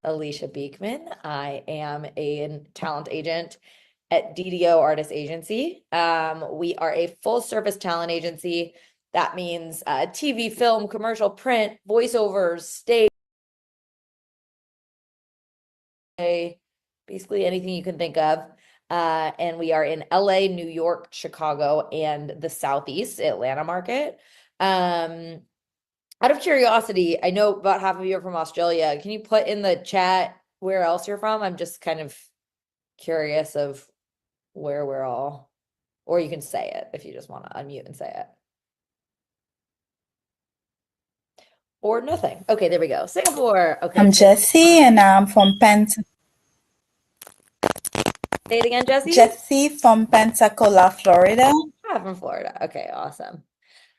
Alicia Beekman. I am a talent agent at DDO Artist Agency. We are a full service talent agency. That means TV, film, commercial, print, voiceovers, stage, basically anything you can think of. And we are in LA, New York, Chicago, and the Southeast Atlanta market. Out of curiosity, I know about half of you are from Australia. Can you put in the chat where else you're from? I'm just kind of curious of where we're all, or you can say it if you just want to unmute and say it. Or nothing. Okay, there we go. Singapore. Okay. I'm Jessie, and I'm from Say it again, Jessie from Pensacola, Florida. From Florida. Okay, awesome.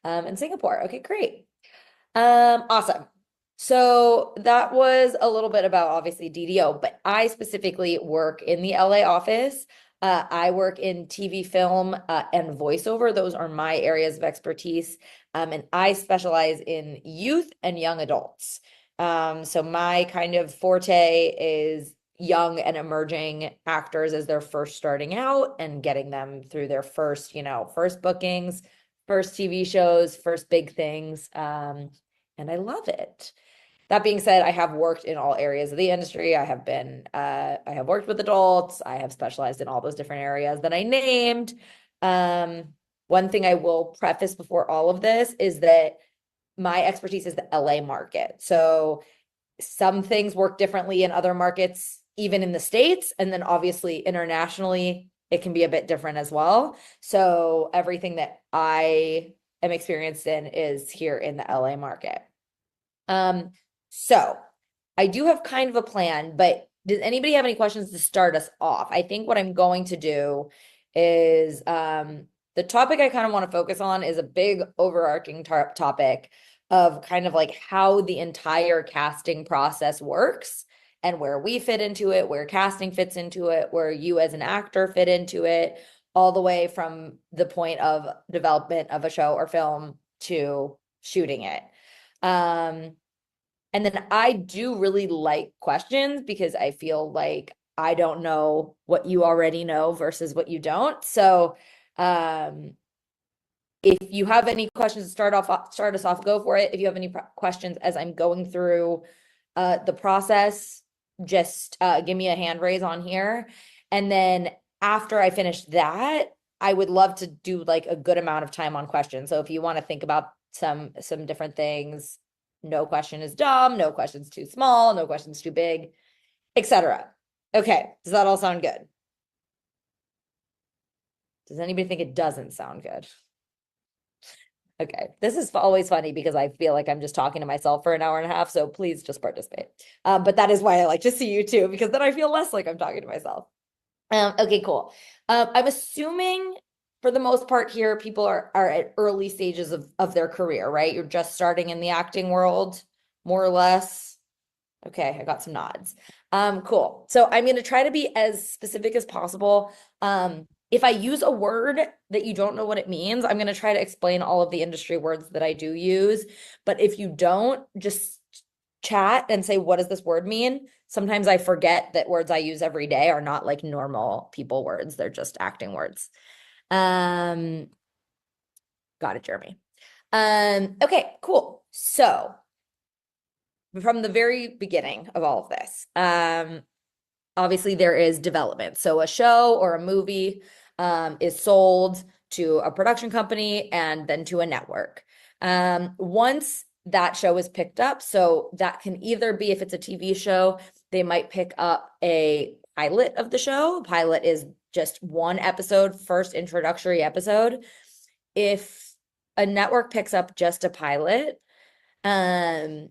And Singapore. Okay, great. Awesome. So that was a little bit about obviously DDO, but I specifically work in the LA office. I work in TV, film, and voiceover. Those are my areas of expertise. And I specialize in youth and young adults. So my kind of forte is young and emerging actors as they're first starting out and getting them through their first, first bookings, first TV shows, first big things. And I love it. That being said, I have worked in all areas of the industry. I have worked with adults. I have specialized in all those different areas that I named. One thing I will preface before all of this is that my expertise is the LA market. So some things work differently in other markets, even in the States, and then obviously internationally, it can be a bit different as well. So everything that I am experienced in is here in the LA market. So I do have kind of a plan, but does anybody have any questions to start us off? I think what I'm going to do is the topic I kind of want to focus on is a big overarching topic of kind of like how the entire casting process works and where we fit into it, where casting fits into it, where you as an actor fit into it, all the way from the point of development of a show or film to shooting it. And then I do really like questions because I feel like I don't know what you already know versus what you don't. So if you have any questions to start us off, go for it. If you have any questions as I'm going through the process, just give me a hand raise on here. And then after I finish that, I would love to do like a good amount of time on questions. So if you want to think about some different things, no question is dumb, no question's too small, no question's too big, etc. Okay, does that all sound good? Does anybody think it doesn't sound good? Okay, this is always funny because I feel like I'm just talking to myself for an hour and a half, so please just participate. But that is why I like to see you too, because then I feel less like I'm talking to myself. Okay, cool. I'm assuming for the most part here, people are at early stages of their career, right? You're just starting in the acting world, more or less. Okay, I got some nods. Cool. So I'm going to try to be as specific as possible. If I use a word that you don't know what it means, I'm going to try to explain all of the industry words that I do use. But if you don't, just chat and say, what does this word mean? Sometimes I forget that words I use every day are not like normal people words. They're just acting words. Got it, Jeremy. Okay, cool. So from the very beginning of all of this, obviously there is development. So a show or a movie is sold to a production company and then to a network. Once that show is picked up, so that can either be, if it's a TV show, they might pick up a pilot of the show. Pilot is just one episode, first introductory episode. If a network picks up just a pilot, that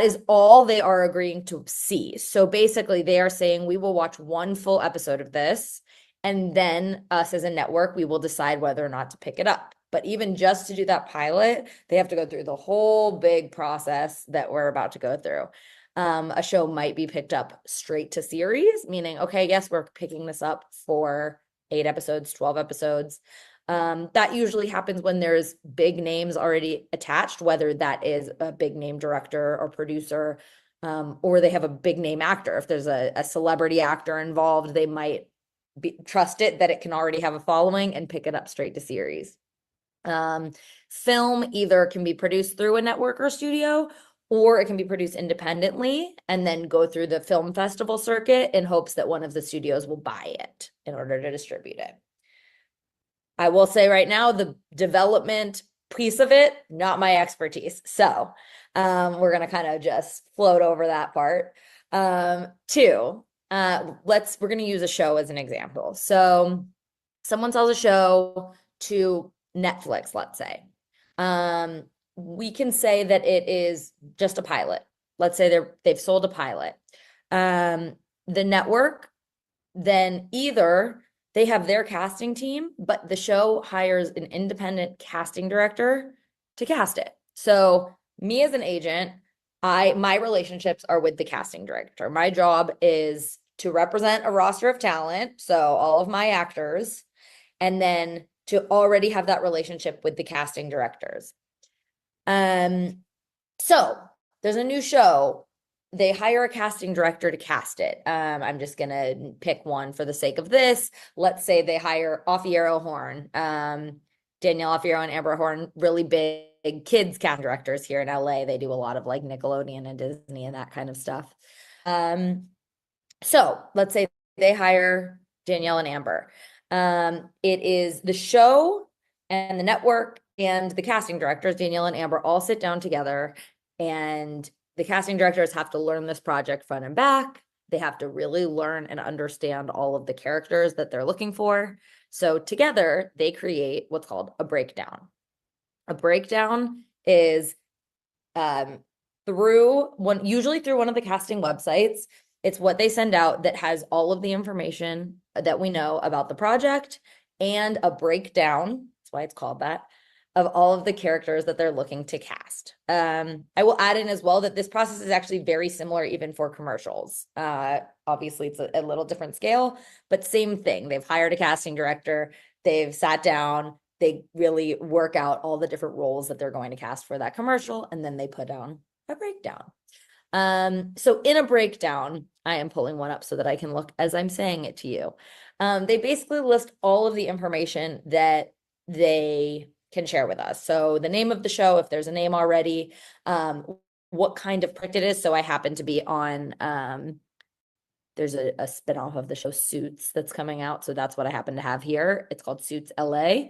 is all they are agreeing to see. So basically, they are saying, we will watch one full episode of this, and then us as a network, we will decide whether or not to pick it up. But even just to do that pilot, they have to go through the whole big process that we're about to go through. A show might be picked up straight to series, meaning, okay, yes, we're picking this up for 8 episodes, 12 episodes. That usually happens when there's big names already attached, whether that is a big name director or producer, or they have a big name actor. If there's a celebrity actor involved, they might trust it that it can already have a following and pick it up straight to series. Film either can be produced through a network or studio, or it can be produced independently and then go through the film festival circuit in hopes that one of the studios will buy it in order to distribute it. I will say right now, the development piece of it, not my expertise. So we're gonna kind of just float over that part. Two, we're gonna use a show as an example. So someone sells a show to Netflix, let's say. We can say that it is just a pilot. Let's say they've sold a pilot. The network, then either they have their casting team, but the show hires an independent casting director to cast it. So me as an agent, my relationships are with the casting director. My job is to represent a roster of talent, so all of my actors, and then to already have that relationship with the casting directors. So there's a new show. They hire a casting director to cast it. I'm just gonna pick one for the sake of this. Let's say they hire Ofiero Horn, Danielle Ofiero and Amber Horn, really big kids casting directors here in LA. They do a lot of like Nickelodeon and Disney and that kind of stuff. So let's say they hire Danielle and Amber. It is the show and the network and the casting directors, Danielle and Amber, all sit down together, and the casting directors have to learn this project front and back. They have to really learn and understand all of the characters that they're looking for. So together they create what's called a breakdown. A breakdown is usually through one of the casting websites. It's what they send out that has all of the information that we know about the project and a breakdown, that's why it's called that, of all of the characters that they're looking to cast. I will add in as well that this process is actually very similar even for commercials. Obviously, it's a little different scale, but same thing. They've hired a casting director, they've sat down, they really work out all the different roles that they're going to cast for that commercial, and then they put down a breakdown. So in a breakdown, I am pulling one up so that I can look as I'm saying it to you. They basically list all of the information that they can share with us. So the name of the show, if there's a name already, what kind of project it is. So I happen to be on, there's a spinoff of the show Suits that's coming out. So that's what I happen to have here. It's called Suits LA.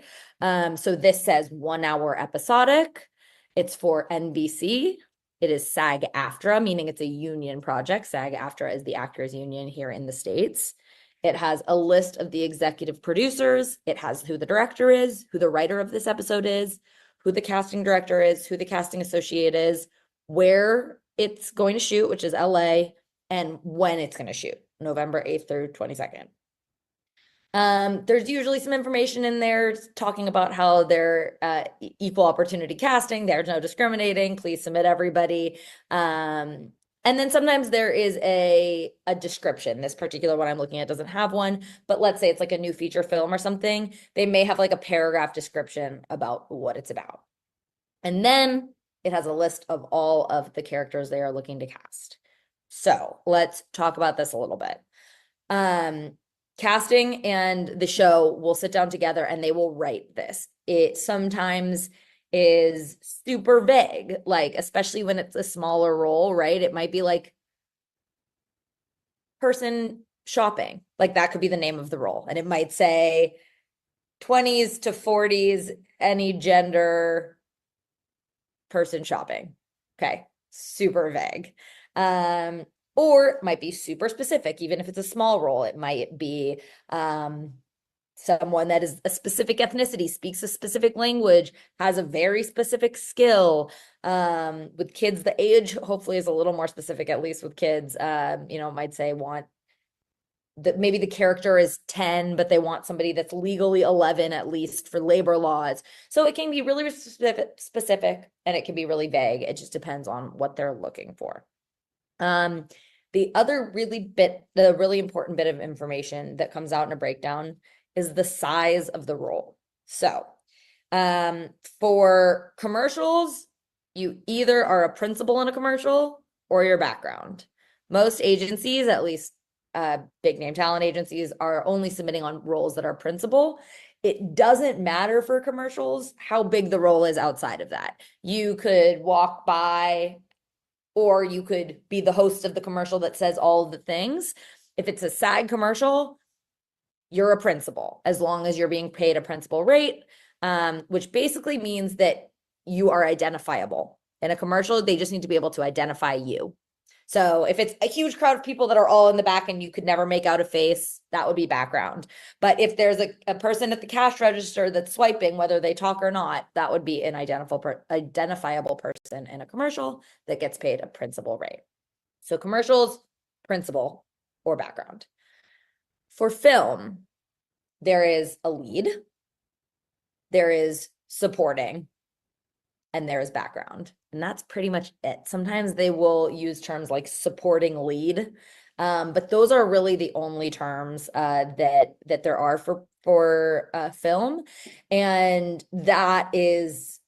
So this says 1 hour episodic. It's for NBC. It is SAG-AFTRA, meaning it's a union project. SAG-AFTRA is the actors union here in the States. It has a list of the executive producers. It has who the director is, who the writer of this episode is, who the casting director is, who the casting associate is, where it's going to shoot, which is LA, and when it's going to shoot, November 8th through 22nd. There's usually some information in there talking about how they're equal opportunity casting. There's no discriminating. Please submit everybody. And then sometimes there is a description. This particular one I'm looking at doesn't have one, but let's say it's like a new feature film or something. They may have like a paragraph description about what it's about. And then it has a list of all of the characters they are looking to cast. So let's talk about this a little bit. Casting and the show will sit down together and they will write this. It sometimes is super vague, like especially when it's a smaller role, right? It might be like person shopping, like that could be the name of the role. And it might say 20s to 40s, any gender person shopping. Okay, super vague. Or it might be super specific, even if it's a small role. It might be someone that is a specific ethnicity, speaks a specific language, has a very specific skill. With kids, the age hopefully is a little more specific, at least with kids. Might say maybe the character is 10, but they want somebody that's legally 11 at least for labor laws. So it can be really specific and it can be really vague. It just depends on what they're looking for. The other really important bit of information that comes out in a breakdown is the size of the role. So, for commercials, you either are a principal in a commercial or your background. Most agencies, at least big name talent agencies, are only submitting on roles that are principal. It doesn't matter for commercials how big the role is outside of that. You could walk by, or you could be the host of the commercial that says all the things. If it's a SAG commercial, you're a principal as long as you're being paid a principal rate, which basically means that you are identifiable. In a commercial, they just need to be able to identify you. So if it's a huge crowd of people that are all in the back and you could never make out a face, that would be background. But if there's a person at the cash register that's swiping, whether they talk or not, that would be an identifiable person in a commercial that gets paid a principal rate. So commercials, principal, or background. For film, there is a lead, there is supporting, and there is background. And that's pretty much it. Sometimes they will use terms like supporting lead, but those are really the only terms that there are for film. And that is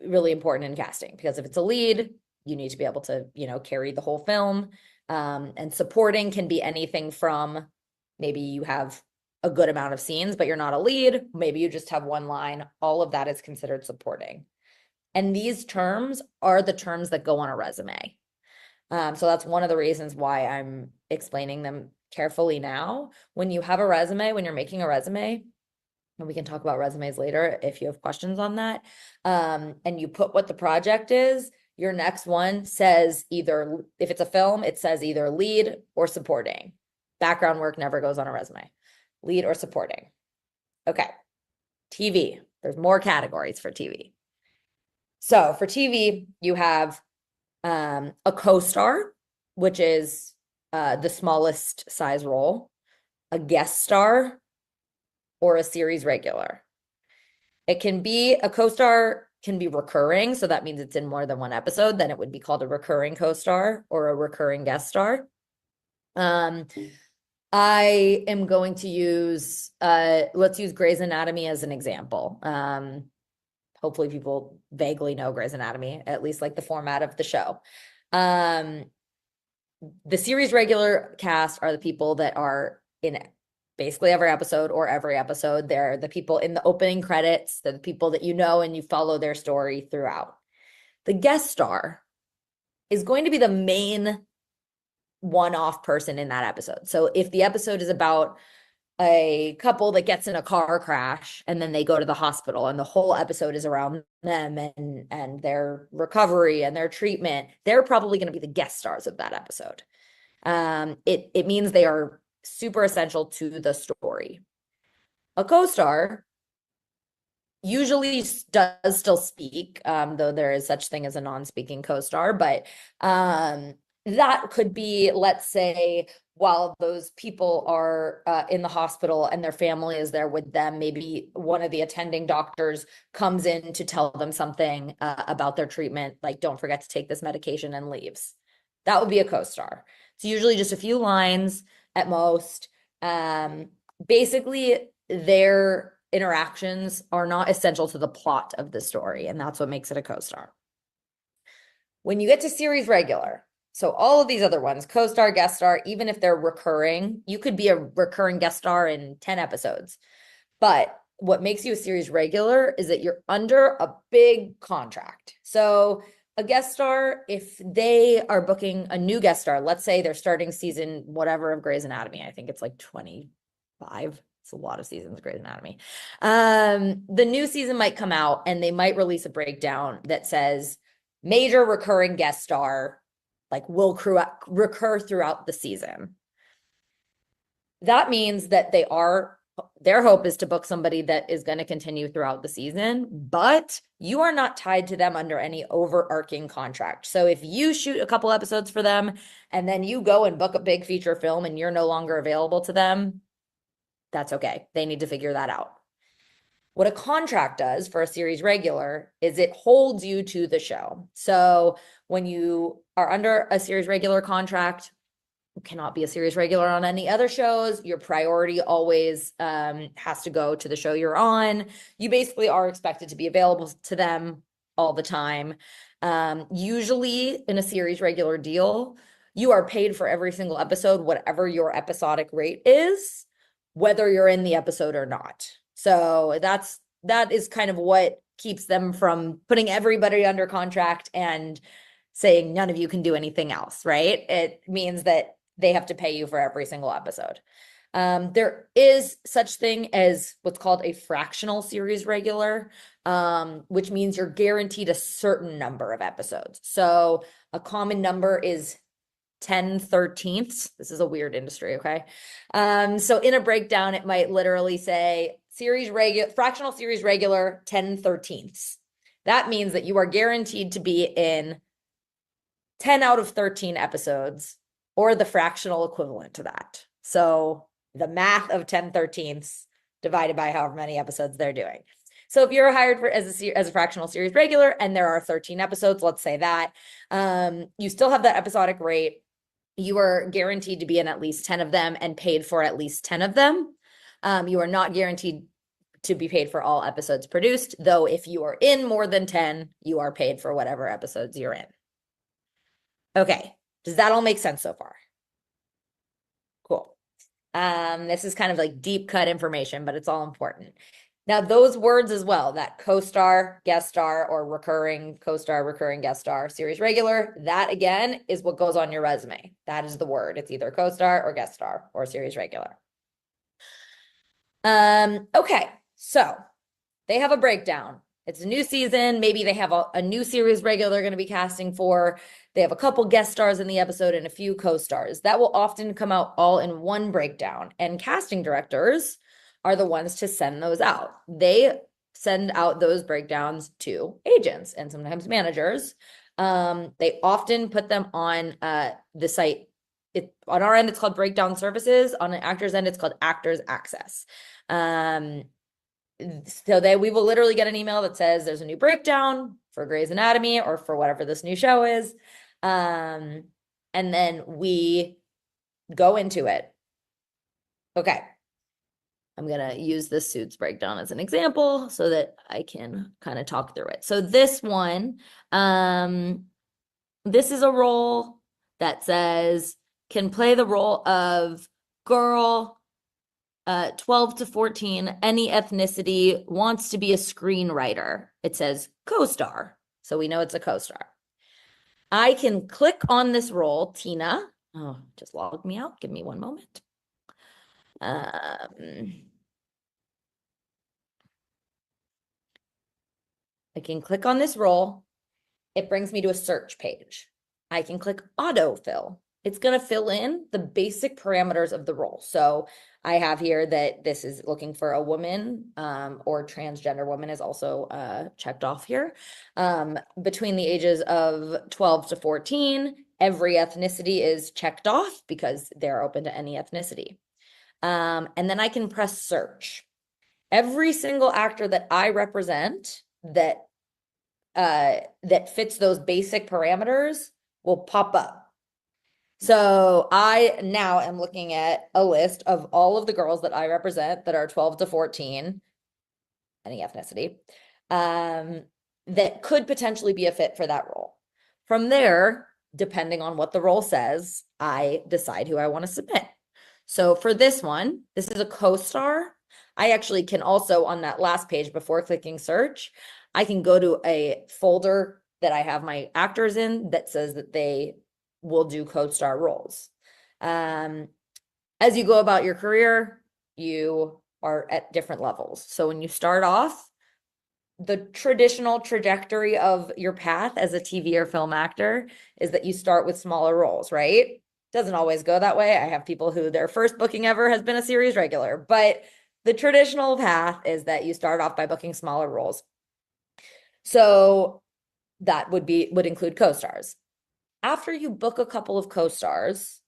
really important in casting, because if it's a lead, you need to be able to, carry the whole film. And supporting can be anything from maybe you have a good amount of scenes, but you're not a lead. Maybe you just have one line. All of that is considered supporting. And these terms are the terms that go on a resume. So that's one of the reasons why I'm explaining them carefully now. When you have a resume, when you're making a resume, and we can talk about resumes later if you have questions on that, and you put what the project is, your next one says either, if it's a film, it says either lead or supporting. Background work never goes on a resume. Lead or supporting. Okay. TV. There's more categories for TV. So for TV, you have a co-star, which is the smallest size role, a guest star, or a series regular. It can be a co-star, can be recurring, so that means it's in more than one episode. Then it would be called a recurring co-star or a recurring guest star. I am going to use, let's use Grey's Anatomy as an example. Hopefully people vaguely know Grey's Anatomy, at least like the format of the show. The series regular cast are the people that are in basically every episode or every episode. They're the people in the opening credits. They're the people that you know and you follow their story throughout. The guest star is going to be the main one-off person in that episode. So if the episode is about a couple that gets in a car crash and then they go to the hospital and the whole episode is around them and their recovery and their treatment, they're probably going to be the guest stars of that episode. It means they are super essential to the story. A co-star usually does still speak, though there is such thing as a non-speaking co-star, but that could be, let's say, while those people are in the hospital and their family is there with them, maybe one of the attending doctors comes in to tell them something about their treatment, like don't forget to take this medication, and leaves. That would be a co-star. It's usually just a few lines at most. Basically, their interactions are not essential to the plot of the story, and that's what makes it a co-star. When you get to series regular, so all of these other ones, co-star, guest star, even if they're recurring, you could be a recurring guest star in 10 episodes. But what makes you a series regular is that you're under a big contract. So a guest star, if they are booking a new guest star, let's say they're starting season whatever of Grey's Anatomy, I think it's like 25. It's a lot of seasons of Grey's Anatomy. The new season might come out and they might release a breakdown that says major recurring guest star, like will recur throughout the season. That means that their hope is to book somebody that is going to continue throughout the season, but you are not tied to them under any overarching contract. So if you shoot a couple episodes for them and then you go and book a big feature film and you're no longer available to them, that's okay. They need to figure that out. What a contract does for a series regular is it holds you to the show. So when you are under a series regular contract, you cannot be a series regular on any other shows. Your priority always has to go to the show you're on. You basically are expected to be available to them all the time. Usually in a series regular deal, you are paid for every single episode, whatever your episodic rate is, whether you're in the episode or not. So that is kind of what keeps them from putting everybody under contract and saying none of you can do anything else, right? It means that they have to pay you for every single episode. There is such thing as what's called a fractional series regular, which means you're guaranteed a certain number of episodes. So a common number is 10/13. This is a weird industry, okay? So in a breakdown, it might literally say fractional series regular 10/13. That means that you are guaranteed to be in 10 out of 13 episodes or the fractional equivalent to that. So the math of 10/13 divided by however many episodes they're doing. So if you're hired as a fractional series regular and there are 13 episodes, let's say that, you still have that episodic rate. You are guaranteed to be in at least 10 of them and paid for at least 10 of them. You are not guaranteed to be paid for all episodes produced, though if you are in more than 10, you are paid for whatever episodes you're in. Okay, does that all make sense so far? Cool. This is kind of like deep cut information, but it's all important. Now, those words as well, that co-star, guest star, or recurring co-star, recurring guest star, series regular, that again is what goes on your resume. That is the word. It's either co-star or guest star or series regular. Okay, so they have a breakdown. It's a new season. Maybe they have a new series regular they're going to be casting for. They have a couple guest stars in the episode and a few co-stars. That will often come out all in one breakdown. And casting directors are the ones to send those out. They send out those breakdowns to agents and sometimes managers. They often put them on the site. On our end, it's called Breakdown Services. On an actor's end, it's called Actors Access. So we will literally get an email that says there's a new breakdown for Grey's Anatomy or for whatever this new show is. And then we go into it. Okay. I'm going to use this Suits breakdown as an example so that I can kind of talk through it. So this one, this is a role that says can play the role of girl, 12 to 14, any ethnicity, wants to be a screenwriter. It says co-star. So we know it's a co-star. I can click on this role, Tina. Oh, just log me out. Give me one moment. I can click on this role. It brings me to a search page. I can click autofill. It's going to fill in the basic parameters of the role. So I have here that this is looking for a woman, or transgender woman is also checked off here. Between the ages of 12 to 14, every ethnicity is checked off because they're open to any ethnicity. And then I can press search. Every single actor that I represent that fits those basic parameters will pop up. So I now am looking at a list of all of the girls that I represent that are 12 to 14, any ethnicity, that could potentially be a fit for that role. From there, depending on what the role says, I decide who I want to submit. So for this one, this is a co-star. I actually can also, on that last page before clicking search, I can go to a folder that I have my actors in that says that they will do co-star roles. As you go about your career, you are at different levels. So when you start off, the traditional trajectory of your path as a TV or film actor is that you start with smaller roles, right? Doesn't always go that way. I have people who their first booking ever has been a series regular, but the traditional path is that you start off by booking smaller roles. So that would include co-stars. After you book a couple of co-stars,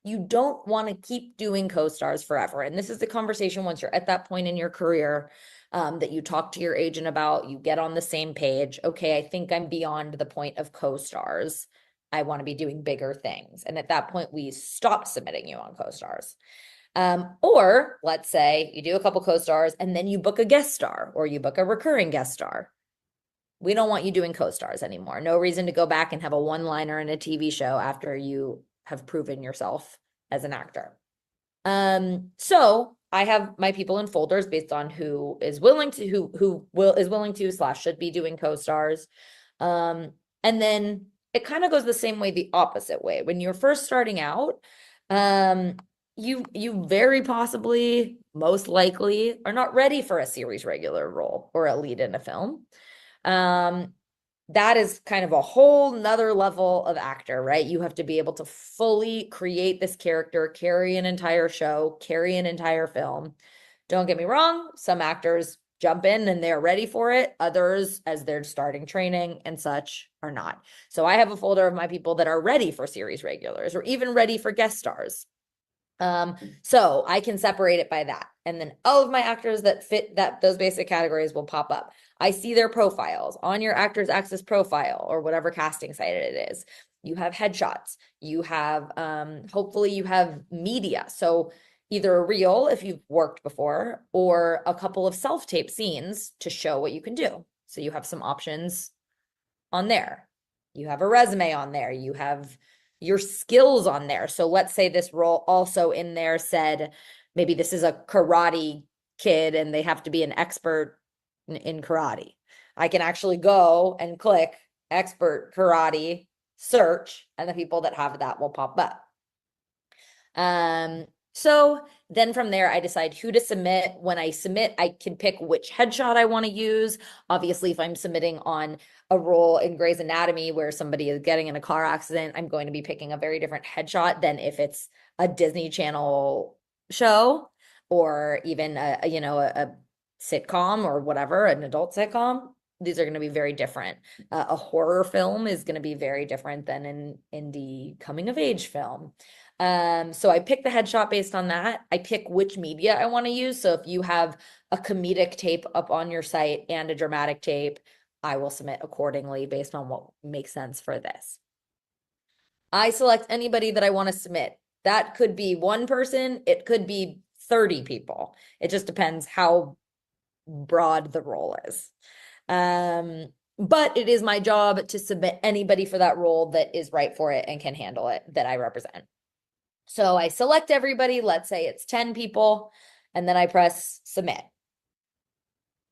you don't want to keep doing co-stars forever. And this is the conversation once you're at that point in your career, that you talk to your agent about, you get on the same page. Okay, I think I'm beyond the point of co-stars. I want to be doing bigger things. And at that point, we stop submitting you on co-stars. Or let's say you do a couple co-stars and then you book a guest star or you book a recurring guest star. We don't want you doing co-stars anymore. No reason to go back and have a one-liner in a TV show after you have proven yourself as an actor. So I have my people in folders based on who is willing to, is willing to / should be doing co-stars. And then it kind of goes the same way, the opposite way. When you're first starting out, you very possibly, most likely, are not ready for a series regular role or a lead in a film. That is kind of a whole nother level of actor, right? You have to be able to fully create this character, carry an entire show, carry an entire film. Don't get me wrong, some actors jump in and they're ready for it. Others, as they're starting training and such, are not. So I have a folder of my people that are ready for series regulars or even ready for guest stars. So I can separate it by that. And then all of my actors that fit those basic categories will pop up. I see their profiles on your Actors Access profile or whatever casting site it is. You have headshots. You have, hopefully you have media. So either a reel if you've worked before or a couple of self-tape scenes to show what you can do. So you have some options on there. You have a resume on there. You have your skills on there. So let's say this role also in there said, maybe this is a karate kid and they have to be an expert in karate. I can actually go and click expert karate, search, and the people that have that will pop up. So then from there, I decide who to submit. When I submit, I can pick which headshot I want to use. Obviously, if I'm submitting on a role in Grey's Anatomy where somebody is getting in a car accident, I'm going to be picking a very different headshot than if it's a Disney Channel show or even a sitcom or whatever, an adult sitcom. These are going to be very different. A horror film is going to be very different than an indie coming of age film. So I pick the headshot based on that. I pick which media I want to use. So if you have a comedic tape up on your site and a dramatic tape, I will submit accordingly based on what makes sense for this. I select anybody that I want to submit. That could be one person, it could be 30 people. It just depends how broad the role is. But it is my job to submit anybody for that role that is right for it and can handle it, that I represent. So I select everybody, let's say it's 10 people, and then I press submit.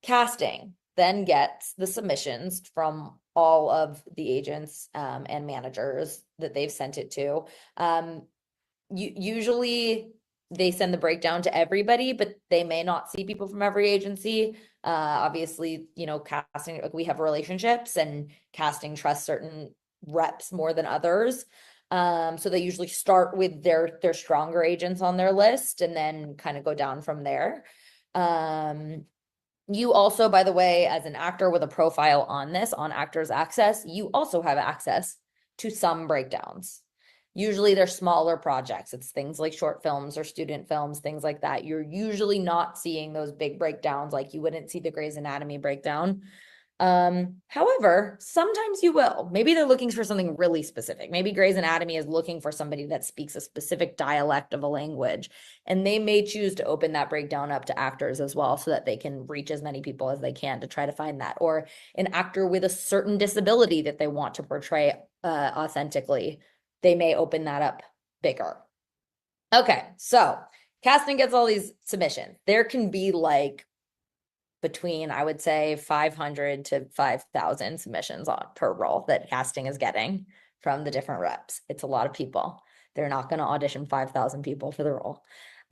Casting then gets the submissions from all of the agents and managers that they've sent it to. Usually they send the breakdown to everybody, but they may not see people from every agency. Obviously, casting, we have relationships and casting trusts certain reps more than others. So they usually start with their stronger agents on their list and then kind of go down from there. You also, by the way, as an actor with a profile on Actors Access, you also have access to some breakdowns. Usually they're smaller projects. It's things like short films or student films, things like that. You're usually not seeing those big breakdowns, like you wouldn't see the Grey's Anatomy breakdown. However, sometimes you will. Maybe they're looking for something really specific. Maybe Grey's Anatomy is looking for somebody that speaks a specific dialect of a language, and they may choose to open that breakdown up to actors as well so that they can reach as many people as they can to try to find that, or an actor with a certain disability that they want to portray authentically. They may open that up bigger. Okay, so casting gets all these submissions. There can be like between, I would say, 500 to 5,000 submissions per role that casting is getting from the different reps. It's a lot of people. They're not going to audition 5,000 people for the role.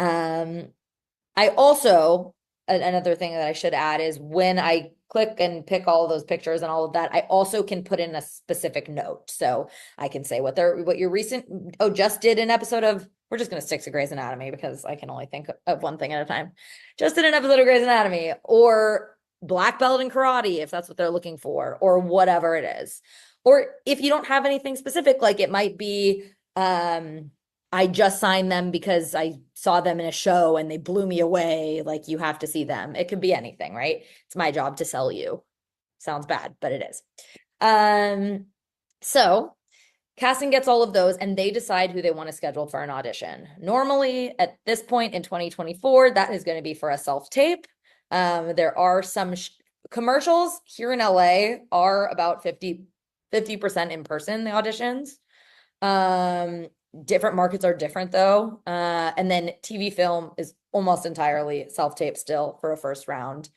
I also, another thing that I should add is when I click and pick all of those pictures and all of that, I also can put in a specific note. So I can say what your recent, just did an episode of, we're just going to stick to Grey's Anatomy because I can only think of one thing at a time. Just did an episode of Grey's Anatomy, or black belt in karate, if that's what they're looking for, or whatever it is. Or if you don't have anything specific, like it might be, I just signed them because I saw them in a show and they blew me away. Like, you have to see them. It could be anything, right? It's my job to sell you. Sounds bad, but it is. So casting gets all of those and they decide who they want to schedule for an audition. Normally at this point in 2024, that is going to be for a self-tape. There are some commercials here in LA are about 50% in person, the auditions. Different markets are different though. And then TV film is almost entirely self-tape still for a first round.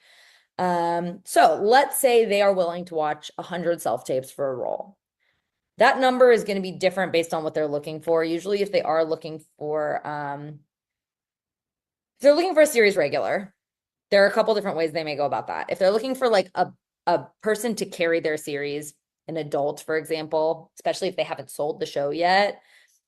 So let's say they are willing to watch 100 self-tapes for a role. That number is going to be different based on what they're looking for. Usually if they are looking for, if they're looking for a series regular, there are a couple different ways they may go about that. If they're looking for like a person to carry their series, an adult, for example, especially if they haven't sold the show yet,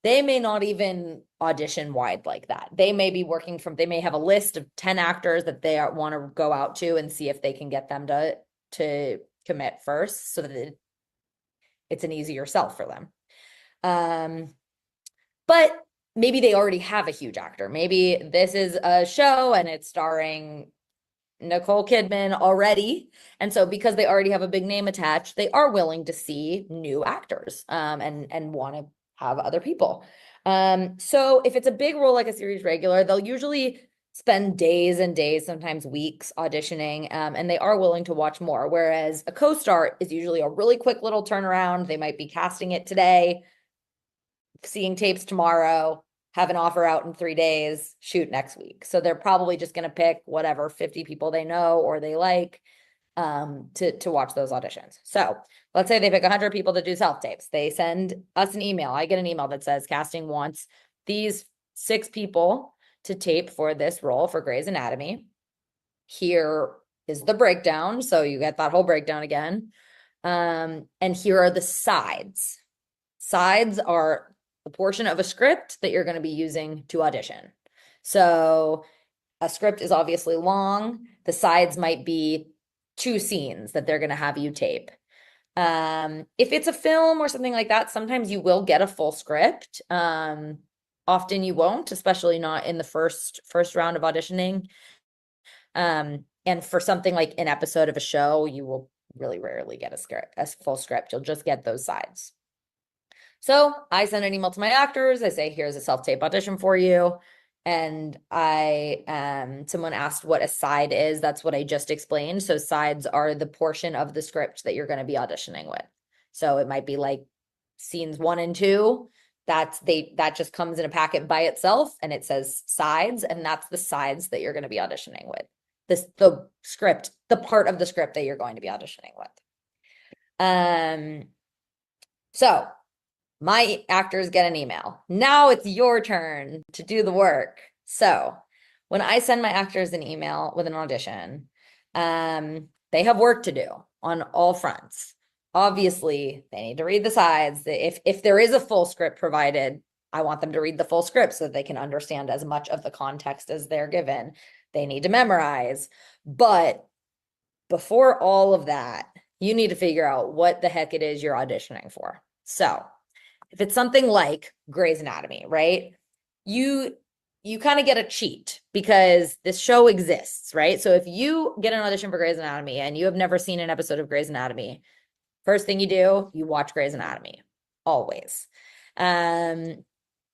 they may not even audition wide like that. They may be they may have a list of 10 actors that they want to go out to and see if they can get them to commit first so that it's an easier sell for them. But maybe they already have a huge actor. Maybe this is a show and it's starring Nicole Kidman already. And so because they already have a big name attached, they are willing to see new actors and want to have other people. So if it's a big role like a series regular, they'll usually spend days and days, sometimes weeks auditioning, and they are willing to watch more. Whereas a co-star is usually a really quick little turnaround. They might be casting it today, seeing tapes tomorrow, have an offer out in 3 days, shoot next week. So they're probably just going to pick whatever 50 people they know or they like to watch those auditions. So let's say they pick 100 people to do self-tapes. They send us an email. I get an email that says casting wants these 6 people to tape for this role for Grey's Anatomy. Here is the breakdown. So you get that whole breakdown again. And here are the sides. Sides are the portion of a script that you're going to be using to audition. So a script is obviously long. The sides might be 2 scenes that they're going to have you tape. If it's a film or something like that, sometimes you will get a full script. Often you won't, especially not in the first round of auditioning. And for something like an episode of a show, you will really rarely get a full script. You'll just get those sides. So I send an email to my actors. I say, here's a self-tape audition for you. And someone asked what a side is. That's what I just explained. So sides are the portion of the script that you're going to be auditioning with. So it might be like scenes 1 and 2. That just comes in a packet by itself and it says sides, and that's the sides that you're going to be auditioning with. The script, the part of the script that you're going to be auditioning with. So my actors get an email. Now it's your turn to do the work. So when I send my actors an email with an audition, they have work to do on all fronts. Obviously, they need to read the sides. If there is a full script provided, I want them to read the full script so that they can understand as much of the context as they're given. They need to memorize. But before all of that, you need to figure out what the heck it is you're auditioning for. So if it's something like Grey's Anatomy, right? You kind of get a cheat because this show exists, right? So if you get an audition for Grey's Anatomy and you have never seen an episode of Grey's Anatomy, first thing you do, you watch Grey's Anatomy, always. And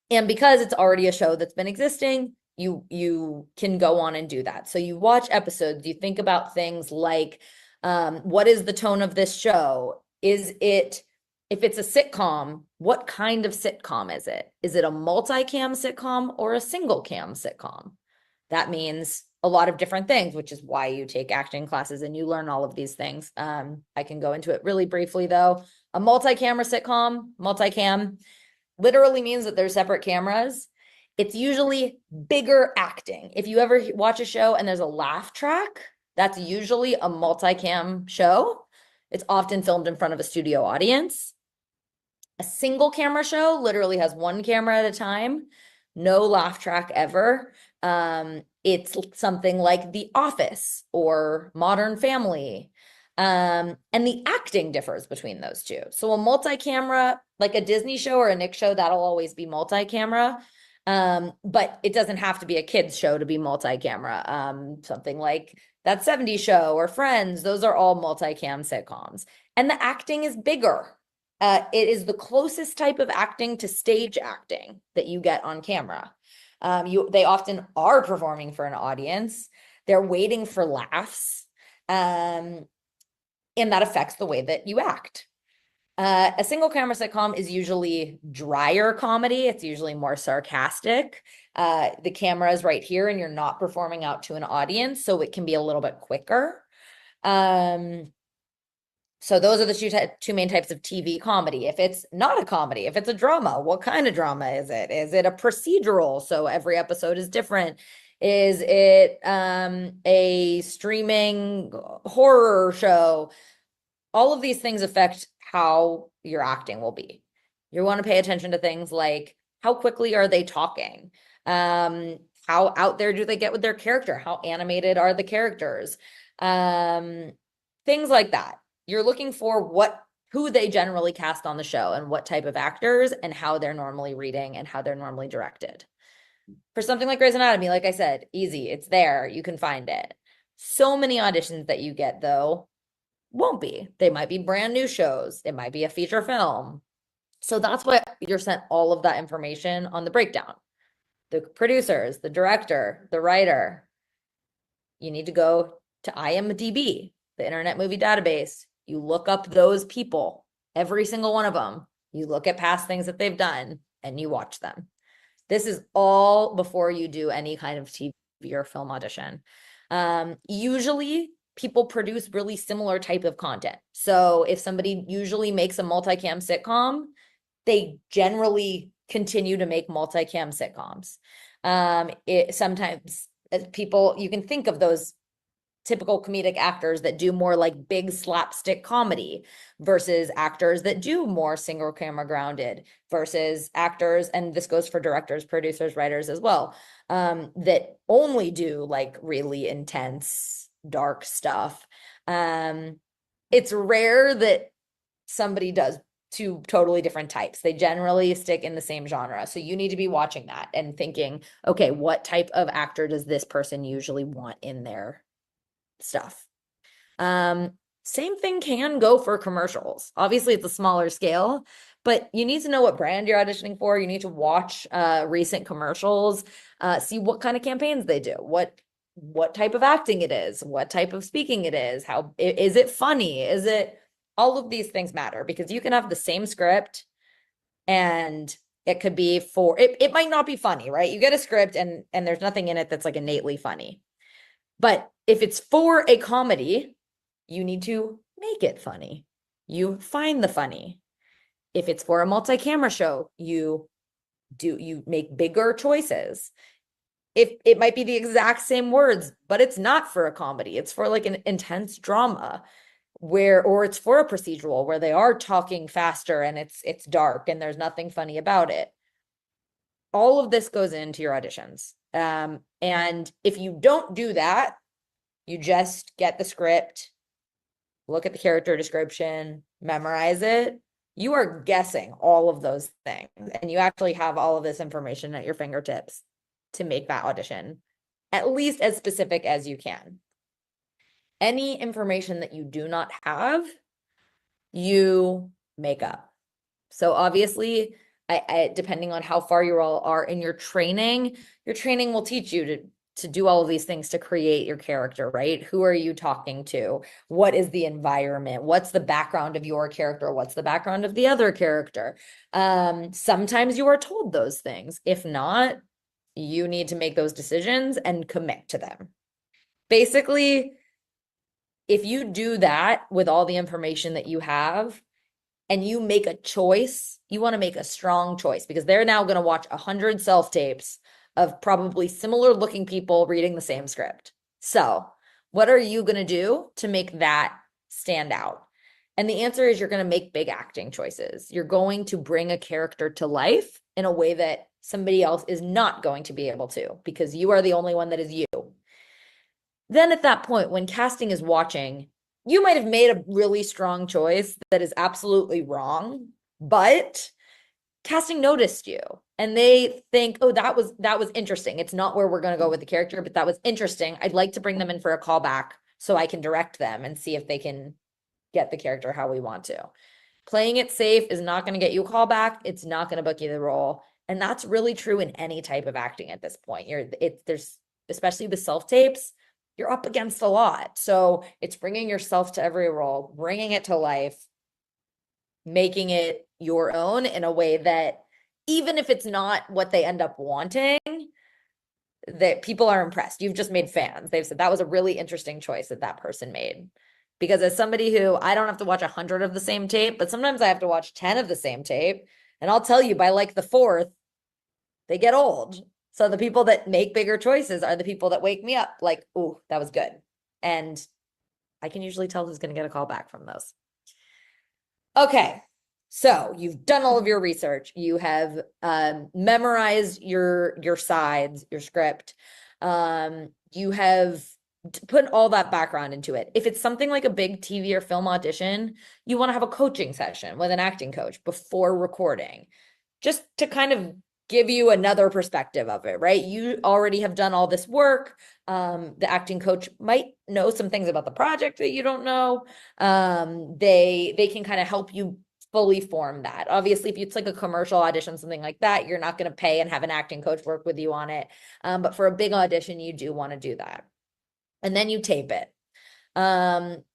because it's already a show that's been existing, you can go on and do that. So you watch episodes, you think about things like, what is the tone of this show? If it's a sitcom, what kind of sitcom is it? Is it a multi-cam sitcom or a single cam sitcom? That means a lot of different things, which is why you take acting classes and you learn all of these things. I can go into it really briefly though. A multi-camera sitcom, multi-cam, literally means that there's separate cameras. It's usually bigger acting. If you ever watch a show and there's a laugh track, that's usually a multi-cam show. It's often filmed in front of a studio audience. A single camera show literally has 1 camera at a time, no laugh track ever. It's something like The Office or Modern Family. And the acting differs between those two. So a multi-camera, like a Disney show or a Nick show, that'll always be multi-camera. But it doesn't have to be a kid's show to be multi-camera. Something like That 70s Show or Friends, those are all multi-cam sitcoms. And the acting is bigger. It is the closest type of acting to stage acting that you get on camera. They often are performing for an audience. They're waiting for laughs. and that affects the way that you act. A single camera sitcom is usually drier comedy. It's usually more sarcastic. The camera is right here and you're not performing out to an audience, so it can be a little bit quicker. So those are the two main types of TV comedy. If it's not a comedy, if it's a drama, what kind of drama is it? Is it a procedural? So every episode is different. Is it a streaming horror show? All of these things affect how your acting will be. You want to pay attention to things like how quickly are they talking? How out there do they get with their character? How animated are the characters? Things like that. You're looking for who they generally cast on the show and what type of actors and how they're normally reading and how they're normally directed. For something like Grey's Anatomy, like I said, easy. It's there. You can find it. So many auditions that you get, though, won't be. They might be brand new shows. It might be a feature film. So that's why you're sent all of that information on the breakdown. The producers, the director, the writer. You need to go to IMDb, the Internet Movie Database. You look up those people, every single one of them. You look at past things that they've done and you watch them. This is all before you do any kind of TV or film audition. Usually people produce really similar type of content. So if somebody usually makes a multicam sitcom, they generally continue to make multicam sitcoms. Sometimes people, you can think of those typical comedic actors that do more like big slapstick comedy versus actors that do more single camera grounded versus actors, and this goes for directors, producers, writers as well, that only do like really intense, dark stuff. It's rare that somebody does two totally different types. They generally stick in the same genre. So you need to be watching that and thinking, okay, what type of actor does this person usually want in their stuff? Same thing can go for commercials. Obviously, it's a smaller scale, but you need to know what brand you're auditioning for. You need to watch recent commercials, see what kind of campaigns they do, what type of acting it is, what type of speaking it is, how is it funny? Is it all of these things matter because you can have the same script and it could be it might not be funny, right? You get a script and there's nothing in it that's like innately funny. But if it's for a comedy, you need to make it funny. You find the funny. If it's for a multi-camera show, you make bigger choices. If it might be the exact same words, but it's not for a comedy, it's for like an intense drama or it's for a procedural where they are talking faster and it's dark and there's nothing funny about it. All of this goes into your auditions. And if you don't do that, you just get the script, look at the character description, memorize it, you are guessing all of those things. And you actually have all of this information at your fingertips to make that audition at least as specific as you can. Any information that you do not have, you make up. So obviously, depending on how far you all are in your training will teach you to do all of these things to create your character, right? Who are you talking to? What is the environment? What's the background of your character? What's the background of the other character? Sometimes you are told those things. If not, you need to make those decisions and commit to them. Basically, if you do that with all the information that you have, and you make a choice, you want to make a strong choice because they're now going to watch 100 self-tapes of probably similar looking people reading the same script. So what are you going to do to make that stand out? And the answer is you're going to make big acting choices. You're going to bring a character to life in a way that somebody else is not going to be able to because you are the only one that is you. Then at that point, when casting is watching, you might have made a really strong choice that is absolutely wrong, but casting noticed you and they think, oh, that was interesting. It's not where we're going to go with the character, but that was interesting. I'd like to bring them in for a callback so I can direct them and see if they can get the character how we want to. Playing it safe is not going to get you a callback. It's not going to book you the role. And that's really true in any type of acting at this point. There's especially the self-tapes, you're up against a lot. So it's bringing yourself to every role, bringing it to life, making it your own in a way that even if it's not what they end up wanting, that people are impressed. You've just made fans. They've said that was a really interesting choice that that person made. Because as somebody who I don't have to watch 100 of the same tape, but sometimes I have to watch 10 of the same tape. And I'll tell you, by like the fourth, they get old. So the people that make bigger choices are the people that wake me up like, oh, that was good. And I can usually tell who's going to get a call back from those. Okay. So you've done all of your research. You have memorized your sides, your script. You have put all that background into it. If it's something like a big TV or film audition, you want to have a coaching session with an acting coach before recording, just to kind of give you another perspective of it, right? You already have done all this work. The acting coach might know some things about the project that you don't know. They can kind of help you fully form that. Obviously, if it's like a commercial audition, something like that, you're not going to pay and have an acting coach work with you on it. But for a big audition, you do want to do that. And then you tape it.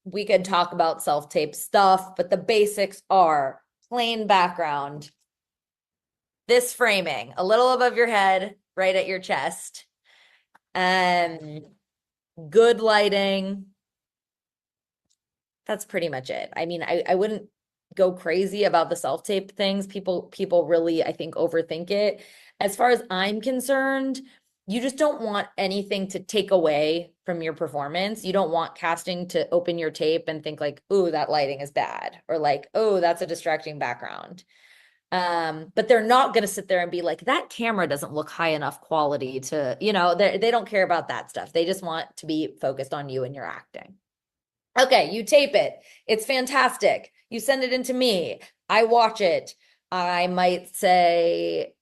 We could talk about self-tape stuff, but the basics are plain background, this framing, a little above your head, right at your chest, good lighting. That's pretty much it. I mean, I wouldn't go crazy about the self-tape things. People really, I think, overthink it. As far as I'm concerned, you just don't want anything to take away from your performance. You don't want casting to open your tape and think like, oh, that lighting is bad, or like, oh, that's a distracting background. But they're not going to sit there and be like, that camera doesn't look high enough quality to, they don't care about that stuff. They just want to be focused on you and your acting. Okay, you tape it. It's fantastic. You send it into me. I watch it. I might say,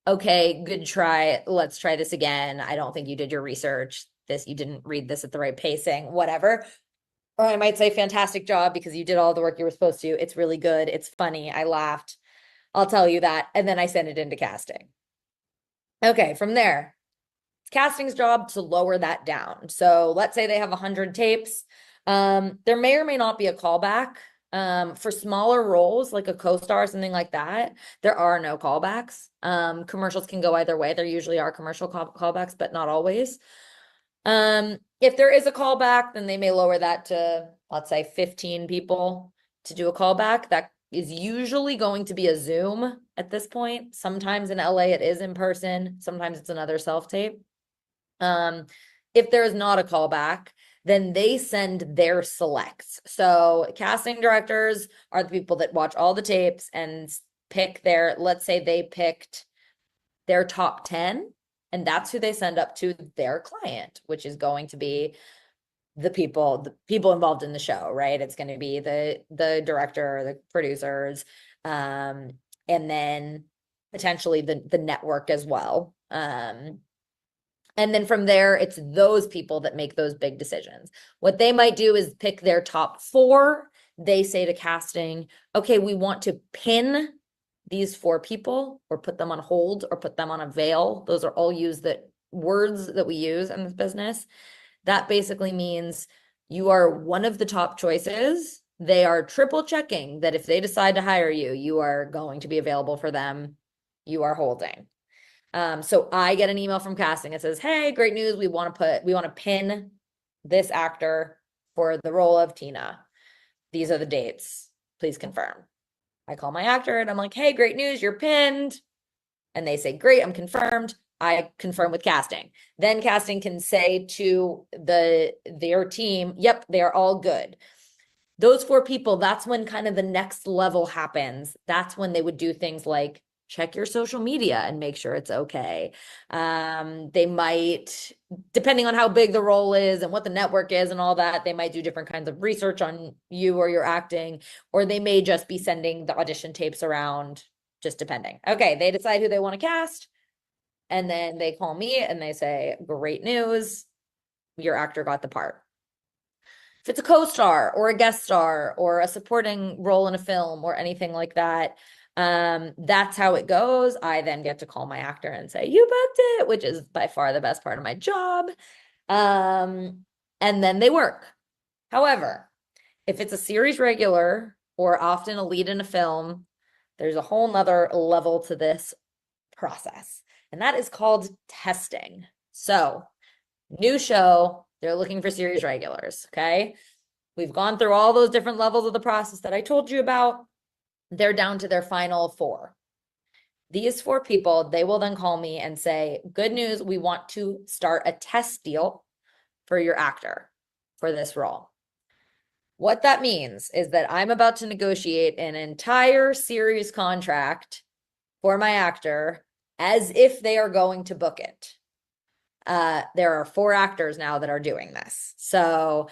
okay, good try. Let's try this again. I don't think you did your research. You didn't read this at the right pacing, whatever. Or I might say, fantastic job because you did all the work you were supposed to. It's really good. It's funny. I laughed. I'll tell you that. And then I send it into casting. Okay, from there, it's casting's job to lower that down. So let's say they have 100 tapes. There may or may not be a callback. For smaller roles, like a co-star or something like that, there are no callbacks. Commercials can go either way. There usually are commercial callbacks, but not always. If there is a callback, then they may lower that to, let's say, 15 people to do a callback. That is usually going to be a Zoom at this point. Sometimes in LA it is in person. Sometimes it's another self-tape. If there is not a callback, then they send their selects. So casting directors are the people that watch all the tapes and pick let's say they picked their top 10, and that's who they send up to their client, which is going to be the people involved in the show, right? It's going to be the director, the producers, and then potentially the network as well. And then from there, it's those people that make those big decisions. What they might do is pick their top 4. They say to casting, okay, we want to pin these 4 people or put them on hold or put them on a veil. Those are all words that we use in this business. That basically means you are one of the top choices. They are triple checking that if they decide to hire you, you are going to be available for them. You are holding. So I get an email from casting. It says, hey, great news. We want to pin this actor for the role of Tina. These are the dates. Please confirm. I call my actor and I'm like, hey, great news. You're pinned. And they say, great, I'm confirmed. I confirm with casting. Then casting can say to their team, yep, they are all good. Those 4 people, that's when kind of the next level happens. That's when they would do things like check your social media and make sure it's okay. They might, depending on how big the role is and what the network is and all that, they might do different kinds of research on you or your acting, or they may just be sending the audition tapes around, just depending. Okay, they decide who they want to cast, and then they call me and they say, great news, your actor got the part. If it's a co-star or a guest star or a supporting role in a film or anything like that, that's how it goes. I then get to call my actor and say, you booked it, which is by far the best part of my job. And then they work. However, if it's a series regular or often a lead in a film, there's a whole nother level to this process, and that is called testing. So, new show, they're looking for series regulars, okay? We've gone through all those different levels of the process that I told you about. They're down to their final 4. These 4 people, they will then call me and say, good news, we want to start a test deal for your actor for this role. What that means is that I'm about to negotiate an entire series contract for my actor as if they are going to book it. There are 4 actors now that are doing this. So